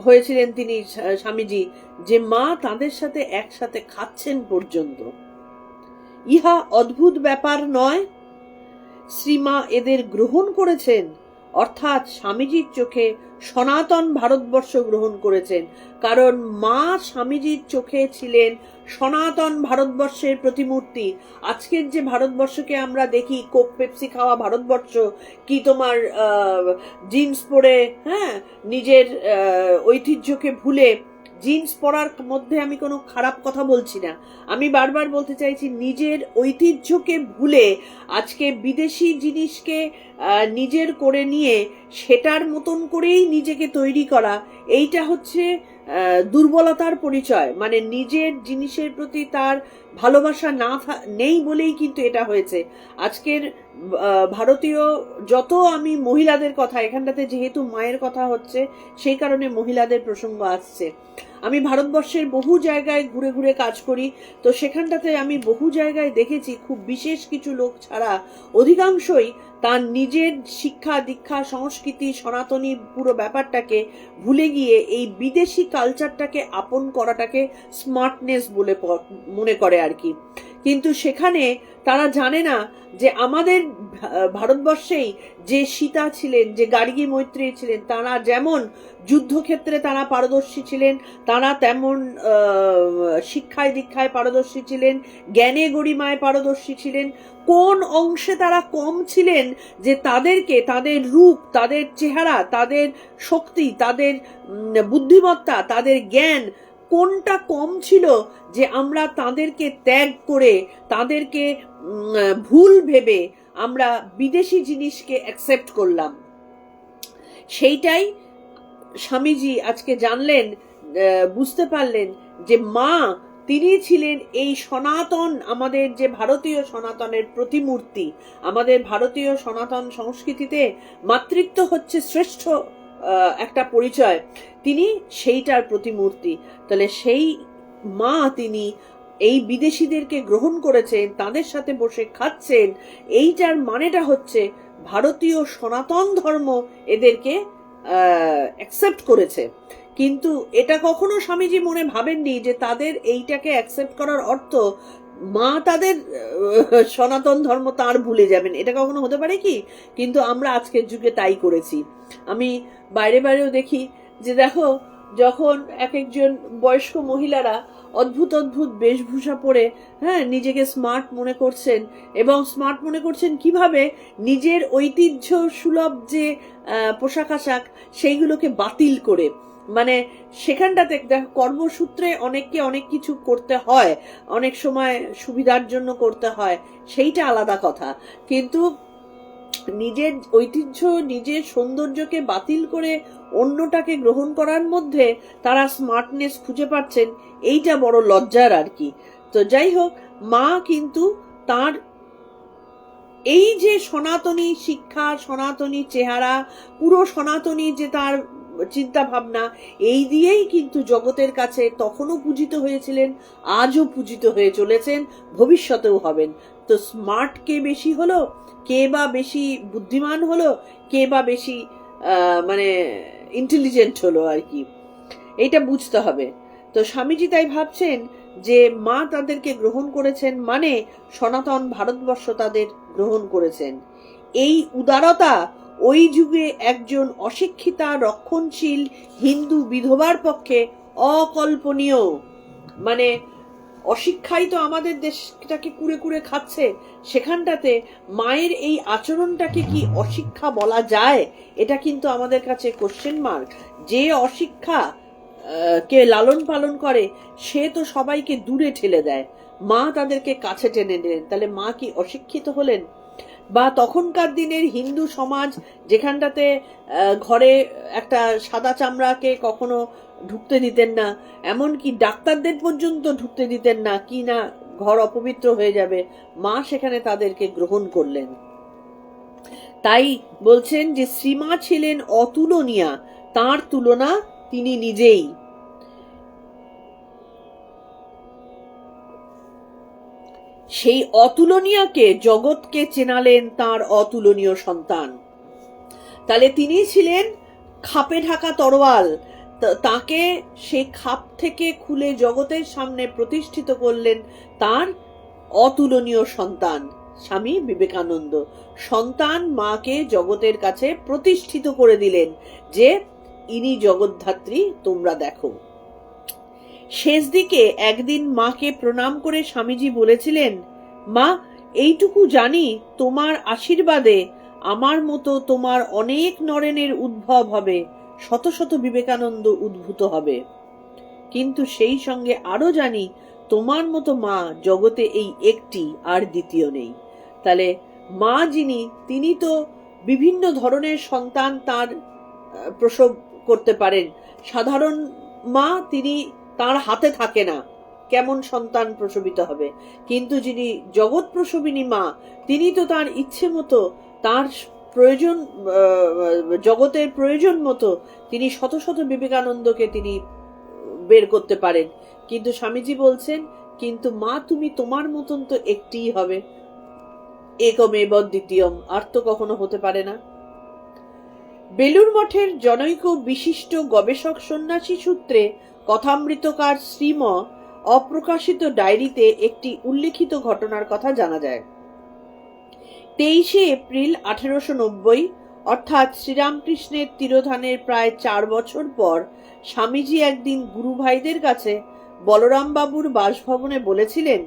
হয়েছিলেন তিনি স্বামীজি, যে মা তাদের সাথে একসাথে খাচ্ছেন পর্যন্ত। ইহা অদ্ভুত ব্যাপার নয়? শ্রীমা এদের গ্রহণ করেছেন, অর্থাৎ স্বামীজির চোখে সনাতন ভারতবর্ষ গ্রহণ করেছেন। কারণ মা স্বামীজির চোখে ছিলেন সনাতন ভারতবর্ষের প্রতিমূর্তি। আজকের যে ভারতবর্ষকে আমরা দেখি, কোক পেপসি খাওয়া ভারতবর্ষ, কি তোমার জিন্স পরে, হ্যাঁ, নিজের ঐতিহ্যকে ভুলে, জিন্স পরার মধ্যে আমি কোনো খারাপ কথা বলছি না, আমি বারবার বলতে চাইছি নিজের ঐতিহ্যকে ভুলে আজকে বিদেশি জিনিসকে নিজের করে নিয়ে সেটার মতন করেই নিজেকে তৈরি করা, এইটা হচ্ছে দুর্বলতার পরিচয়, মানে নিজের জিনিসের প্রতি তার ভালোবাসা নেই বলেই কিন্তু এটা হয়েছে। আজকের ভারতীয় যত আমি মহিলাদের কথা, এখানটাতে যেহেতু মায়ের কথা হচ্ছে সেই কারণে মহিলাদের প্রসঙ্গ আসছে। আমি ভারতবর্ষের বহু জায়গায় ঘুরে ঘুরে কাজ করি, তো সেখানটাতে আমি বহু জায়গায় দেখেছি খুব বিশেষ কিছু লোক ছাড়া অধিকাংশই তার নিজের শিক্ষা দীক্ষা সংস্কৃতি সনাতনী পুরো ব্যাপারটাকে ভুলে গিয়ে এই বিদেশি কালচারটাকে আপন করাটাকে স্মার্টনেস বলে মনে করে আর কি। কিন্তু সেখানে তারা জানে না যে আমাদের ভারতবর্ষেই যে সীতা ছিলেন, যে গার্গী মৈত্রেয়ী ছিলেন, তারা যেমন যুদ্ধক্ষেত্রে তারা পারদর্শী ছিলেন, তারা তেমন শিক্ষায় দীক্ষায় পারদর্শী ছিলেন, জ্ঞানে গরিমায় পারদর্শী ছিলেন। কোন অংশে তারা কম ছিলেন যে তাদেরকে তাদের রূপ, তাদের চেহারা, তাদের শক্তি, তাদের বুদ্ধিমত্তা, তাদের জ্ঞান কোনটা কম ছিল যে আমরা তাদেরকে ত্যাগ করে, তাদেরকে ভুল ভেবে আমরা বিদেশি জিনিসকে অ্যাকসেপ্ট করলাম। সেইটাই স্বামীজি আজকে জানলেন, বুঝতে পারলেন যে মা তিনি ছিলেন এই সনাতন, আমাদের যে ভারতীয় সনাতনের প্রতিমূর্তি। আমাদের ভারতীয় সনাতন সংস্কৃতিতে মাতৃত্ব হচ্ছে শ্রেষ্ঠ একটা পরিচয়, তিনি সেইটার প্রতিমূর্তি। তাহলে সেই মা তিনি এই বিদেশিদেরকে গ্রহণ করেছেন, তাদের সাথে বসে খাচ্ছেন, এইটার মানেটা হচ্ছে ভারতীয় সনাতন ধর্ম এদেরকে অ্যাকসেপ্ট করেছে। কিন্তু এটা কখনো স্বামীজি মনে ভাবেননি যে তাদের এইটাকে অ্যাকসেপ্ট করার অর্থ মা তাদের সনাতন ধর্ম তার ভুলে যাবেন, এটা কখনো হতে পারে কি? কিন্তু আমরা আজকের যুগে তাই করেছি। আমি বাইরে বাইরেও দেখি যে দেখো, যখন এক একজন বয়স্ক মহিলারা অদ্ভুত অদ্ভুত বেশভূষা পরে নিজেকে স্মার্ট মনে করছেন, এবং স্মার্ট মনে করছেন কিভাবে? নিজের ঐতিহ্য সুলভ যে পোশাক আশাক সেইগুলোকে বাতিল করে। মানে সেখানটাতে দেখো, কর্মসূত্রে অনেককে অনেক কিছু করতে হয়, অনেক সময় সুবিধার জন্য করতে হয়, সেইটা আলাদা কথা। কিন্তু নিজের ঐতিহ্য, নিজের সৌন্দর্যকে বাতিল করে অন্যটাকে গ্রহণ করার মধ্যে তারা স্মার্টনেস খুঁজে পাচ্ছেন, এইটা বড় লজ্জার আর কি। তো যাই হোক, মা কিন্তু তার এই যে সনাতনী শিক্ষা, সনাতনী চেহারা, পুরো সনাতনী যে তার চিন্তা ভাবনা, এই দিয়েই কিন্তু জগতের কাছে তখনও পূজিত হয়েছিলেন, আজও পূজিত হয়ে চলেছেন, ভবিষ্যতেও হবেন। তো স্মার্ট কে বেশি হলো, কে বা বেশি বুদ্ধিমান হলো, কে বা বেশি মানে ইন্টেলিজেন্ট হলো আর কি, এইটা বুঝতে হবে। তো স্বামীজি তাই ভাবছেন যে মা তাদেরকে গ্রহণ করেছেন, মানে সনাতন ভারতবর্ষ তাদের গ্রহণ করেছেন। এই উদারতা ওই যুগে একজন অশিক্ষিতা রক্ষণশীল হিন্দু বিধবার পক্ষে অকল্পনীয়। মানে অশিক্ষাই তো আমাদের দেশটাকে কুড়ে কুড়ে খাচ্ছে, সেখানটাতে মায়ের এই আচরণটাকে কি অশিক্ষা বলা যায়? এটা কিন্তু আমাদের কাছে কোশ্চেন মার্ক। যে অশিক্ষা কে লালন পালন করে সে তো সবাইকে দূরে ঠেলে দেয়, মা তাদেরকে কাছে টেনে নেন, তাহলে মা কি অশিক্ষিত হলেন? বা তখনকার দিনের হিন্দু সমাজ, যেখানটাতে ঘরে একটা সাদা চামড়াকে কখনো ঢুকতে দিতেন না, এমনকি ডাক্তারদের পর্যন্ত ঢুকতে দিতেন না, কি না ঘর অপবিত্র হয়ে যাবে, মা সেখানে তাদেরকে গ্রহণ করলেন। তাই বলছেন যে শ্রীমা ছিলেন অতুলনীয়া, তার তুলনা তিনি নিজেই। সেই অতুলনীয়কে জগৎকে চেনালেন তার অতুলনীয় সন্তান। তাহলে তিনি ছিলেন খাপে ঢাকা তরোয়াল, তাকে সেই খাপ থেকে খুলে জগতের সামনে প্রতিষ্ঠিত করলেন তার অতুলনীয় সন্তান স্বামী বিবেকানন্দ। সন্তান মাকে জগতের কাছে প্রতিষ্ঠিত করে দিলেন যে ইনি জগদ্ধাত্রী, তোমরা দেখো। শেষ দিকে একদিন মাকে প্রণাম করে স্বামীজি বলেছিলেন, মা, এইটুকু জানি তোমার আশীর্বাদে আমার মতো তোমার অনেক নরেনের উদ্ভব হবে, শত শত বিবেকানন্দ উদ্ভূত হবে। কিন্তু সেই সঙ্গে আরো জানি তোমার মতো মা জগতে এই একটি, আর দ্বিতীয় নেই। তাহলে মা যিনি, তিনি তো বিভিন্ন ধরনের সন্তান তার প্রসব করতে পারেন। সাধারণ মা তিনি তার হাতে থাকে না কেমন সন্তান প্রসবিত হবে, কিন্তু যিনি জগৎ প্রসবিনী মা তিনি তো তার ইচ্ছে মতো, তার প্রয়োজন, জগতের প্রয়োজন মতো তিনি শত শত বিবেকানন্দকে তিনি বের করতে পারেন। কিন্তু স্বামীজি বলছেন, কিন্তু মা তুমি তোমার মতন তো একটিই হবে, একমেব দ্বিতীয়ম, আর তো কখনো হতে পারে না। বেলুর মঠের জনৈক বিশিষ্ট গবেষক সন্ন্যাসী সূত্রে কথামৃতকার শ্রীম অপ্রকাশিত ডায়েরিতে একটি উল্লেখিত ঘটনার কথা জানা যায়। 23শে এপ্রিল 1890, অর্থাৎ শ্রীরামকৃষ্ণের তিরোধানের প্রায় 4 বছর পর স্বামীজি একদিন গুরু ভাইদের কাছে বলরাম বাবুর বাসভবনে বলেছিলেন,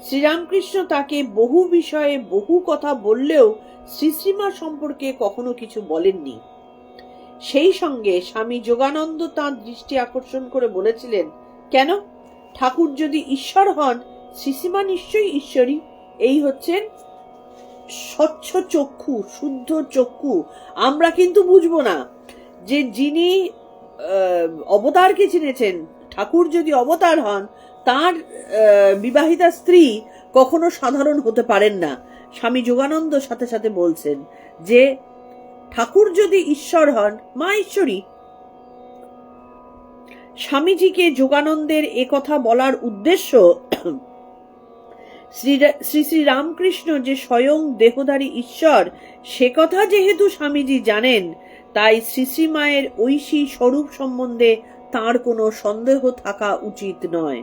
শ্রীরামকৃষ্ণ তাকে বহু বিষয়ে বহু কথা বললেও শ্রীশ্রীমা সম্পর্কে কখনো কিছু বলেননি। সেই সঙ্গে স্বামী যোগানন্দ তাঁর দৃষ্টি আকর্ষণ করে বলেছিলেন, কেন, ঠাকুর যদি ঈশ্বর হন শ্রীশ্রীমা নিশ্চয়ই ঈশ্বরী। এই হচ্ছেন স্বচ্ছ চক্ষু, শুদ্ধ চক্ষু। আমরা কিন্তু বুঝবো না যে যিনি অবতারকে চিনেছেন, ঠাকুর যদি অবতার হন তার বিবাহিতা স্ত্রী কখনো সাধারণ হতে পারেন না। স্বামী যোগানন্দ সাথে সাথে বলছেন যে ঠাকুর যদি ঈশ্বর হন মা ঈশ্বরী। স্বামীজিকে যোগানন্দের এ কথা বলার উদ্দেশ্য শ্রী শ্রী রামকৃষ্ণ যে স্বয়ং দেহধারী ঈশ্বর সে কথা যেহেতু স্বামীজি জানেন, তাই শ্রী শ্রী মায়ের ঐশী স্বরূপ সম্বন্ধে তার কোনো সন্দেহ থাকা উচিত নয়।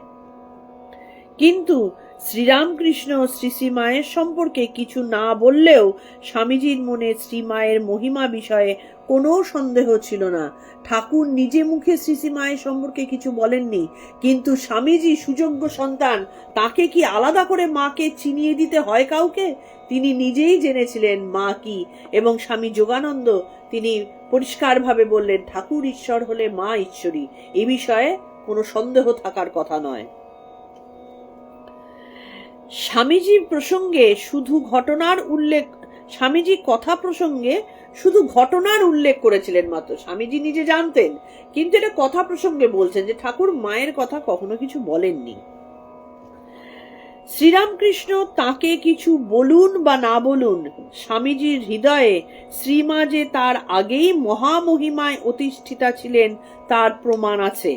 কিন্তু শ্রীরামকৃষ্ণ শ্রী শ্রী মায়ের সম্পর্কে কিছু না বললেও স্বামীজির মনে শ্রী মায়ের মহিমা বিষয়ে কোনো সন্দেহ ছিল না। ঠাকুর নিজে মুখে শ্রী শ্রী মায়ের সম্পর্কে কিছু বলেননি, কিন্তু স্বামীজি সুযোগ্য সন্তান, তাকে কি আলাদা করে মাকে চিনিয়ে দিতে হয় কাউকে? তিনি নিজেই জেনেছিলেন মা কি, এবং স্বামী যোগানন্দ তিনি পরিষ্কারভাবে বললেন ঠাকুর ঈশ্বর হলে মা ঈশ্বরী, এ বিষয়ে কোনো সন্দেহ থাকার কথা নয়। স্বামীজি প্রসঙ্গে শুধু ঘটনার উল্লেখ, স্বামীজি কথা প্রসঙ্গে শুধু ঘটনার উল্লেখ করেছিলেন মাত্র। স্বামীজি নিজে জানতেন, কিন্তু এটা কথা প্রসঙ্গে বলছেন যে ঠাকুর মায়ের কথা কখনো কিছু বলেননি। শ্রীরামকৃষ্ণ তাকে কিছু বলুন বা না বলুন, স্বামীজির হৃদয়ে শ্রীমা যে তার আগেই মহামহিমায় অধিষ্ঠিতা ছিলেন তার প্রমাণ আছে।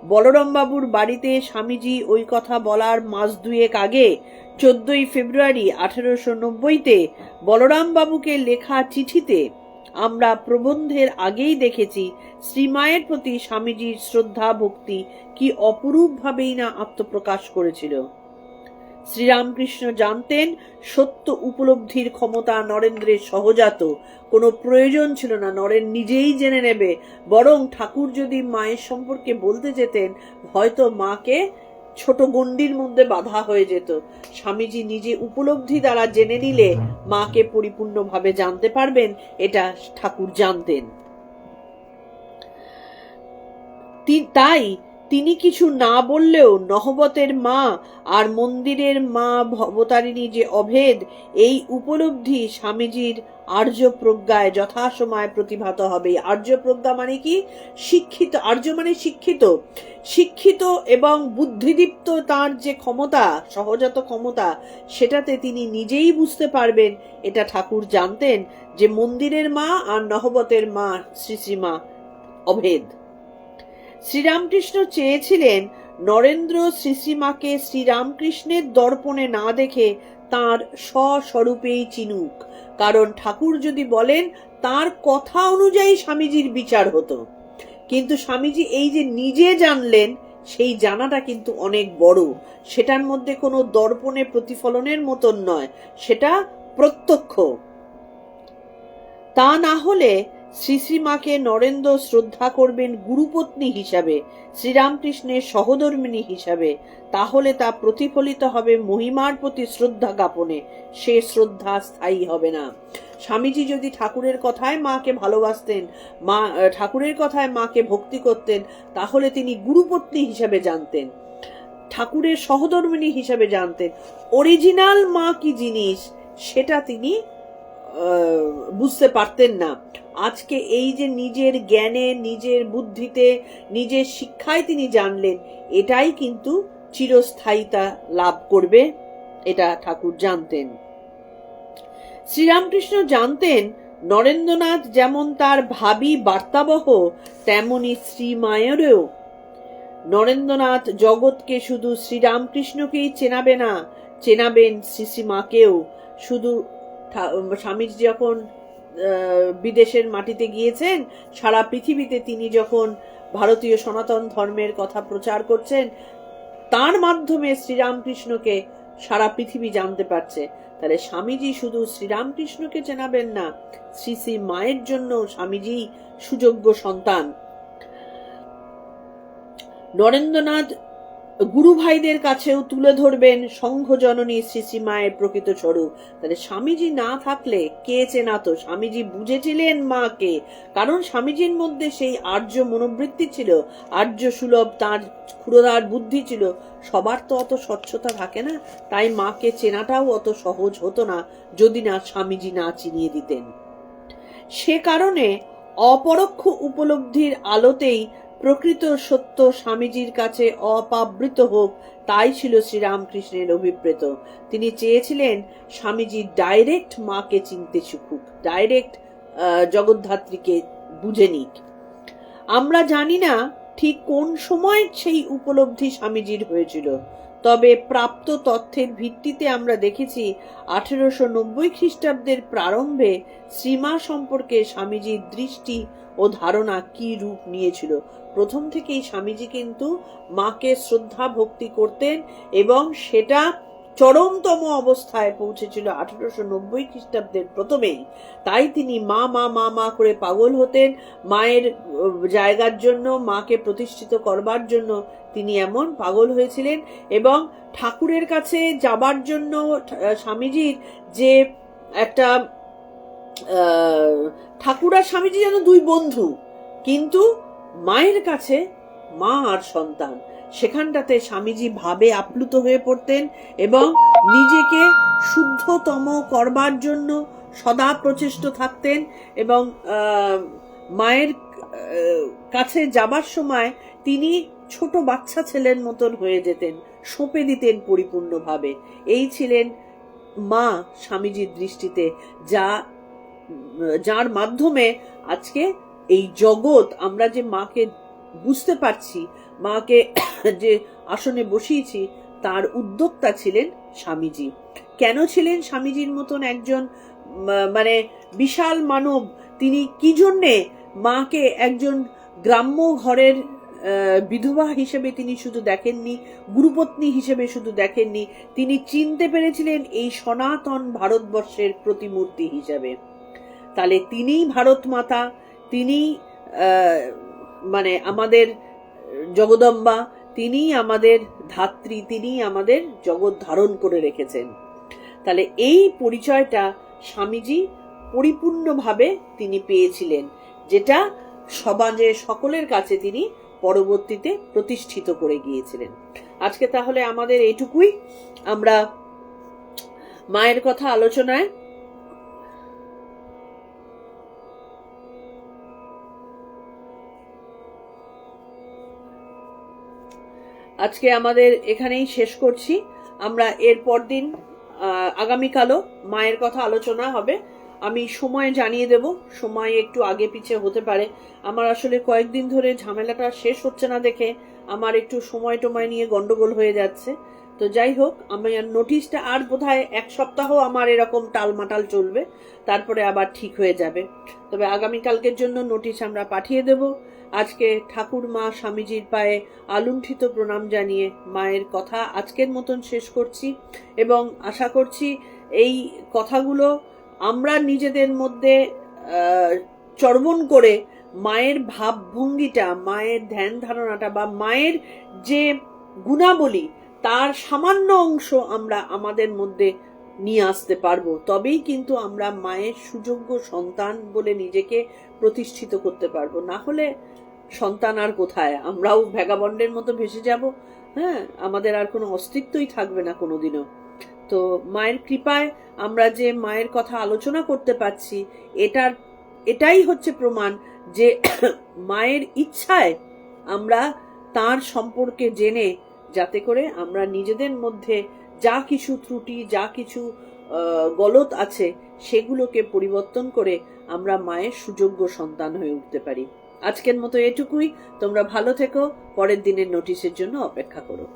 বলরাম বাবুর বাড়িতে স্বামীজি ওই কথা বলার মাস দুয়েক আগে 14ই ফেব্রুয়ারি 1890-তে বলরাম বাবুকে লেখা চিঠিতে আমরা প্রবন্ধের আগেই দেখেছি শ্রীমায়ের প্রতি স্বামীজির শ্রদ্ধা ভক্তি কি অপরূপ ভাবেই না আত্মপ্রকাশ করেছিল। শ্রীরামকৃষ্ণ জানতেন সত্য উপলব্ধির ক্ষমতা নরেন্দ্রের সহজাত, কোনো প্রয়োজন ছিল না নরেন নিজেই জেনে নেবে, বরং ঠাকুর যদি মায়ের সম্পর্কে বলতে যেতেন হয়তো মাকে ছোট গণ্ডির মধ্যে বাধা হয়ে যেত। স্বামীজি নিজে উপলব্ধি দ্বারা জেনে নিলে মাকে পরিপূর্ণভাবে জানতে পারবেন, এটা ঠাকুর জানতেন। তাই তিনি কিছু না বললেও নহবতের মা আর মন্দিরের মা ভবতারিণী যে অভেদ, এই উপলব্ধি স্বামীজির আর্য প্রজ্ঞায় যথাসময়ে প্রতিভাত হবে। আর্য প্রজ্ঞা মানে কি? শিক্ষিত। আর্য মানে শিক্ষিত, শিক্ষিত এবং বুদ্ধিদীপ্ত তার যে ক্ষমতা, সহজাত ক্ষমতা, সেটাতে তিনি নিজেই বুঝতে পারবেন। এটা ঠাকুর জানতেন যে মন্দিরের মা আর নহবতের মা শ্রী শ্রীমা অভেদ। শ্রীরামকৃষ্ণ চেয়েছিলেন নরেন্দ্র শ্রীশ্রীমাকে শ্রীরামকৃষ্ণের দর্পণে না দেখে তাঁর স্বস্বরূপেই চিনুক, কারণ ঠাকুর যদি বলেন তার কথা অনুযায়ী স্বামীজির বিচার হতো। কিন্তু স্বামীজি এই যে নিজে জানলেন, সেই জানাটা কিন্তু অনেক বড়, সেটার মধ্যে কোনো দর্পণে প্রতিফলনের মতন নয়, সেটা প্রত্যক্ষ। তা না হলে শ্রী শ্রীমাকে নরেন্দ্র শ্রদ্ধা করবেন গুরুপত্নী হিসাবে, শ্রীরামকৃষ্ণের সহধর্মিণী হিসাবে, তাহলে তা প্রতিফলিত হবে মহিমার প্রতি শ্রদ্ধা জ্ঞাপনে, সে শ্রদ্ধা স্থায়ী হবে না। স্বামীজি যদি ঠাকুরের কথায় মাকে ভালোবাসতেন, মা ঠাকুরের কথায় মাকে ভক্তি করতেন, তাহলে তিনি গুরুপত্নী হিসাবে জানতেন, ঠাকুরের সহধর্মিণী হিসাবে জানতেন। অরিজিনাল মা কি জিনিস সেটা তিনি বুঝতে পারতেন না। আজকে এই যে নিজের জ্ঞানে, নিজের বুদ্ধিতে, নিজের শিক্ষায় তিনি জানলেন, এটাই কিন্তু চিরস্থায়িতা লাভ করবে, এটা ঠাকুর জানতেন। শ্রীরামকৃষ্ণ জানতেন নরেন্দ্রনাথ যেমন তার ভাবী বার্তাবহ, তেমনি শ্রীমায়েরও। নরেন্দ্রনাথ জগৎকে শুধু শ্রীরামকৃষ্ণকেই চেনাবে না, চেনাবেন শ্রীশ্রীমাকেও। শুধু স্বামীজি যখন বিদেশের মাটিতে গিয়েছেন, সারা পৃথিবীতে তিনি যখন ভারতীয় সনাতন ধর্মের কথা প্রচার করছেন, তার মাধ্যমে শ্রীরামকৃষ্ণকে সারা পৃথিবী জানতে পারছে। তাহলে স্বামীজি শুধু শ্রীরামকৃষ্ণকে চেনাবেন না, শ্রী শ্রী মায়ের জন্য স্বামীজি সুযোগ্য সন্তান। নরেন্দ্রনাথ গুরু ভাইদের কাছেও তুলে ধরবেন সংঘ জননী শ্রী শ্রী মায়ের প্রকৃত স্বরূপ। তাহলে স্বামীজি না থাকলে কে চেনাতো? স্বামীজি বুঝেছিলেন মাকে, কারণ স্বামীজির মধ্যে সেই আর্য মনোবৃত্তি ছিল, আর্য সুলভ তার ক্ষুরধার বুদ্ধি ছিল। সবার তো অত স্বচ্ছতা থাকে না, তাই মাকে চেনাটাও অত সহজ হতো না যদি না স্বামীজি না চিনিয়ে দিতেন। সে কারণে অপরোক্ষ উপলব্ধির আলোতেই প্রকৃত সত্য স্বামীজির কাছে অপাবৃত হোক, তাই ছিল শ্রীরামকৃষ্ণের অভিপ্রেত। তিনি চেয়েছিলেন স্বামীজি ডাইরেক্ট মাকে চিনতে শিখুক, ডাইরেক্ট জগদ্ধাত্রীকে বুঝে নিক। আমরা জানি না ঠিক কোন সময় সেই উপলব্ধি স্বামীজির হয়েছিল, তবে প্রাপ্ত তথ্যের ভিত্তিতে আমরা দেখেছি 1890 খ্রিস্টাব্দের প্রারম্ভে শ্রীমা সম্পর্কে স্বামীজির দৃষ্টি ও ধারণা কি রূপ নিয়েছিল। প্রথম থেকেই স্বামীজি কিন্তু মাকে শ্রদ্ধা ভক্তি করতেন এবং সেটা চরমতম অবস্থায় পৌঁছেছিল 1890 খ্রিস্টাব্দের প্রথমেই। তাই তিনি মা মা মা মা করে পাগল হতেন। মায়ের জায়গার জন্য, মাকে প্রতিষ্ঠিত করবার জন্য তিনি এমন পাগল হয়েছিলেন। এবং ঠাকুরের কাছে যাবার জন্য স্বামীজির যে একটা ঠাকুর আর স্বামীজি যেন দুই বন্ধু, কিন্তু মায়ের কাছে মা আর সন্তান, সেখানটাতে স্বামীজি ভাবে আপ্লুত হয়ে পড়তেন এবং নিজেকে শুদ্ধতম করবার জন্য সদা প্রচেষ্ট থাকতেন। এবং মায়ের কাছে যাবার সময় তিনি ছোট বাচ্চা ছেলের মতন হয়ে যেতেন, সঁপে দিতেন পরিপূর্ণভাবে। এই ছিলেন মা স্বামীজির দৃষ্টিতে, যার মাধ্যমে আজকে এই জগৎ, আমরা যে মাকে বুঝতে পারছি, মাকে যে আসনে বসিয়েছি, তার উদ্যোক্তা ছিলেন স্বামীজি। কেন ছিলেন স্বামীজির মতন একজন মানে বিশাল মানব? তিনি কি জন্যে মাকে একজন গ্রাম্য ঘরের বিধবা হিসেবে তিনি শুধু দেখেননি, গুরুপত্নী হিসেবে শুধু দেখেননি, তিনি চিনতে পেরেছিলেন এই সনাতন ভারতবর্ষের প্রতিমূর্তি হিসেবে। তাহলে তিনিই ভারত মাতা, তিনি মানে আমাদের জগদম্বা, তিনিই আমাদের ধাত্রী, তিনিই আমাদের জগৎ ধারণ করে রেখেছেন। তাহলে এই পরিচয়টা স্বামীজি পরিপূর্ণভাবে তিনি পেয়েছিলেন, যেটা সমাজে সকলের কাছে তিনি পরবর্তীতে প্রতিষ্ঠিত করে গিয়েছিলেন। আজকে তাহলে আমাদের এইটুকুই। আমরা মায়ের কথা আলোচনায় আজকে আমাদের এখানেই শেষ করছি। আমরা এর পর দিন আগামীকালও মায়ের কথা আলোচনা হবে। আমি সময় জানিয়ে দেব, সময় একটু আগে পিছে হতে পারে। আমার আসলে কয়েকদিন ধরে ঝামেলাটা শেষ হচ্ছে না দেখে আমার একটু সময় টময় নিয়ে গন্ডগোল হয়ে যাচ্ছে। তো যাই হোক, আমার নোটিশটা আর বোধহয় 1 সপ্তাহ আমার এরকম টালমাটাল চলবে, তারপরে আবার ঠিক হয়ে যাবে। তবে আগামীকালকের জন্য নোটিশ আমরা পাঠিয়ে দেব। আজকে ঠাকুর মা স্বামীজির পায়ে আলুণ্ঠিত প্রণাম জানিয়ে মায়ের কথা আজকের মতন শেষ করছি এবং আশা করছি এই কথাগুলো আমরা নিজেদের মধ্যে চর্বণ করে মায়ের ভাবভঙ্গিটা, মায়ের ধ্যান ধারণাটা বা মায়ের যে গুণাবলী, তার সামান্য অংশ আমরা আমাদের মধ্যে নিয়ে আসতে পারবো। তবেই কিন্তু আমরা মায়ের সুযোগ্য সন্তান বলে নিজেকে প্রতিষ্ঠিত করতে পারবো। না হলে সন্তান আর কোথায়, আমরাও ভ্যাগাবন্ডের মতো ভেসে যাব। হ্যাঁ, আমাদের আর কোনো অস্তিত্বই থাকবে না কোনোদিনও। তো মায়ের কৃপায় আমরা যে মায়ের কথা আলোচনা করতে পারছি, এটাই হচ্ছে প্রমাণ যে মায়ের ইচ্ছায় আমরা তার সম্পর্কে জেনে, যাতে করে আমরা নিজেদের মধ্যে যা কিছু ত্রুটি, যা কিছু গলত আছে, সেগুলোকে পরিবর্তন করে আমরা মায়ের সুযোগ্য সন্তান হয়ে উঠতে পারি। আজকের মতো এটুকুই। তোমরা ভালো থেকো, পরের দিনের নোটিশের জন্য অপেক্ষা করো।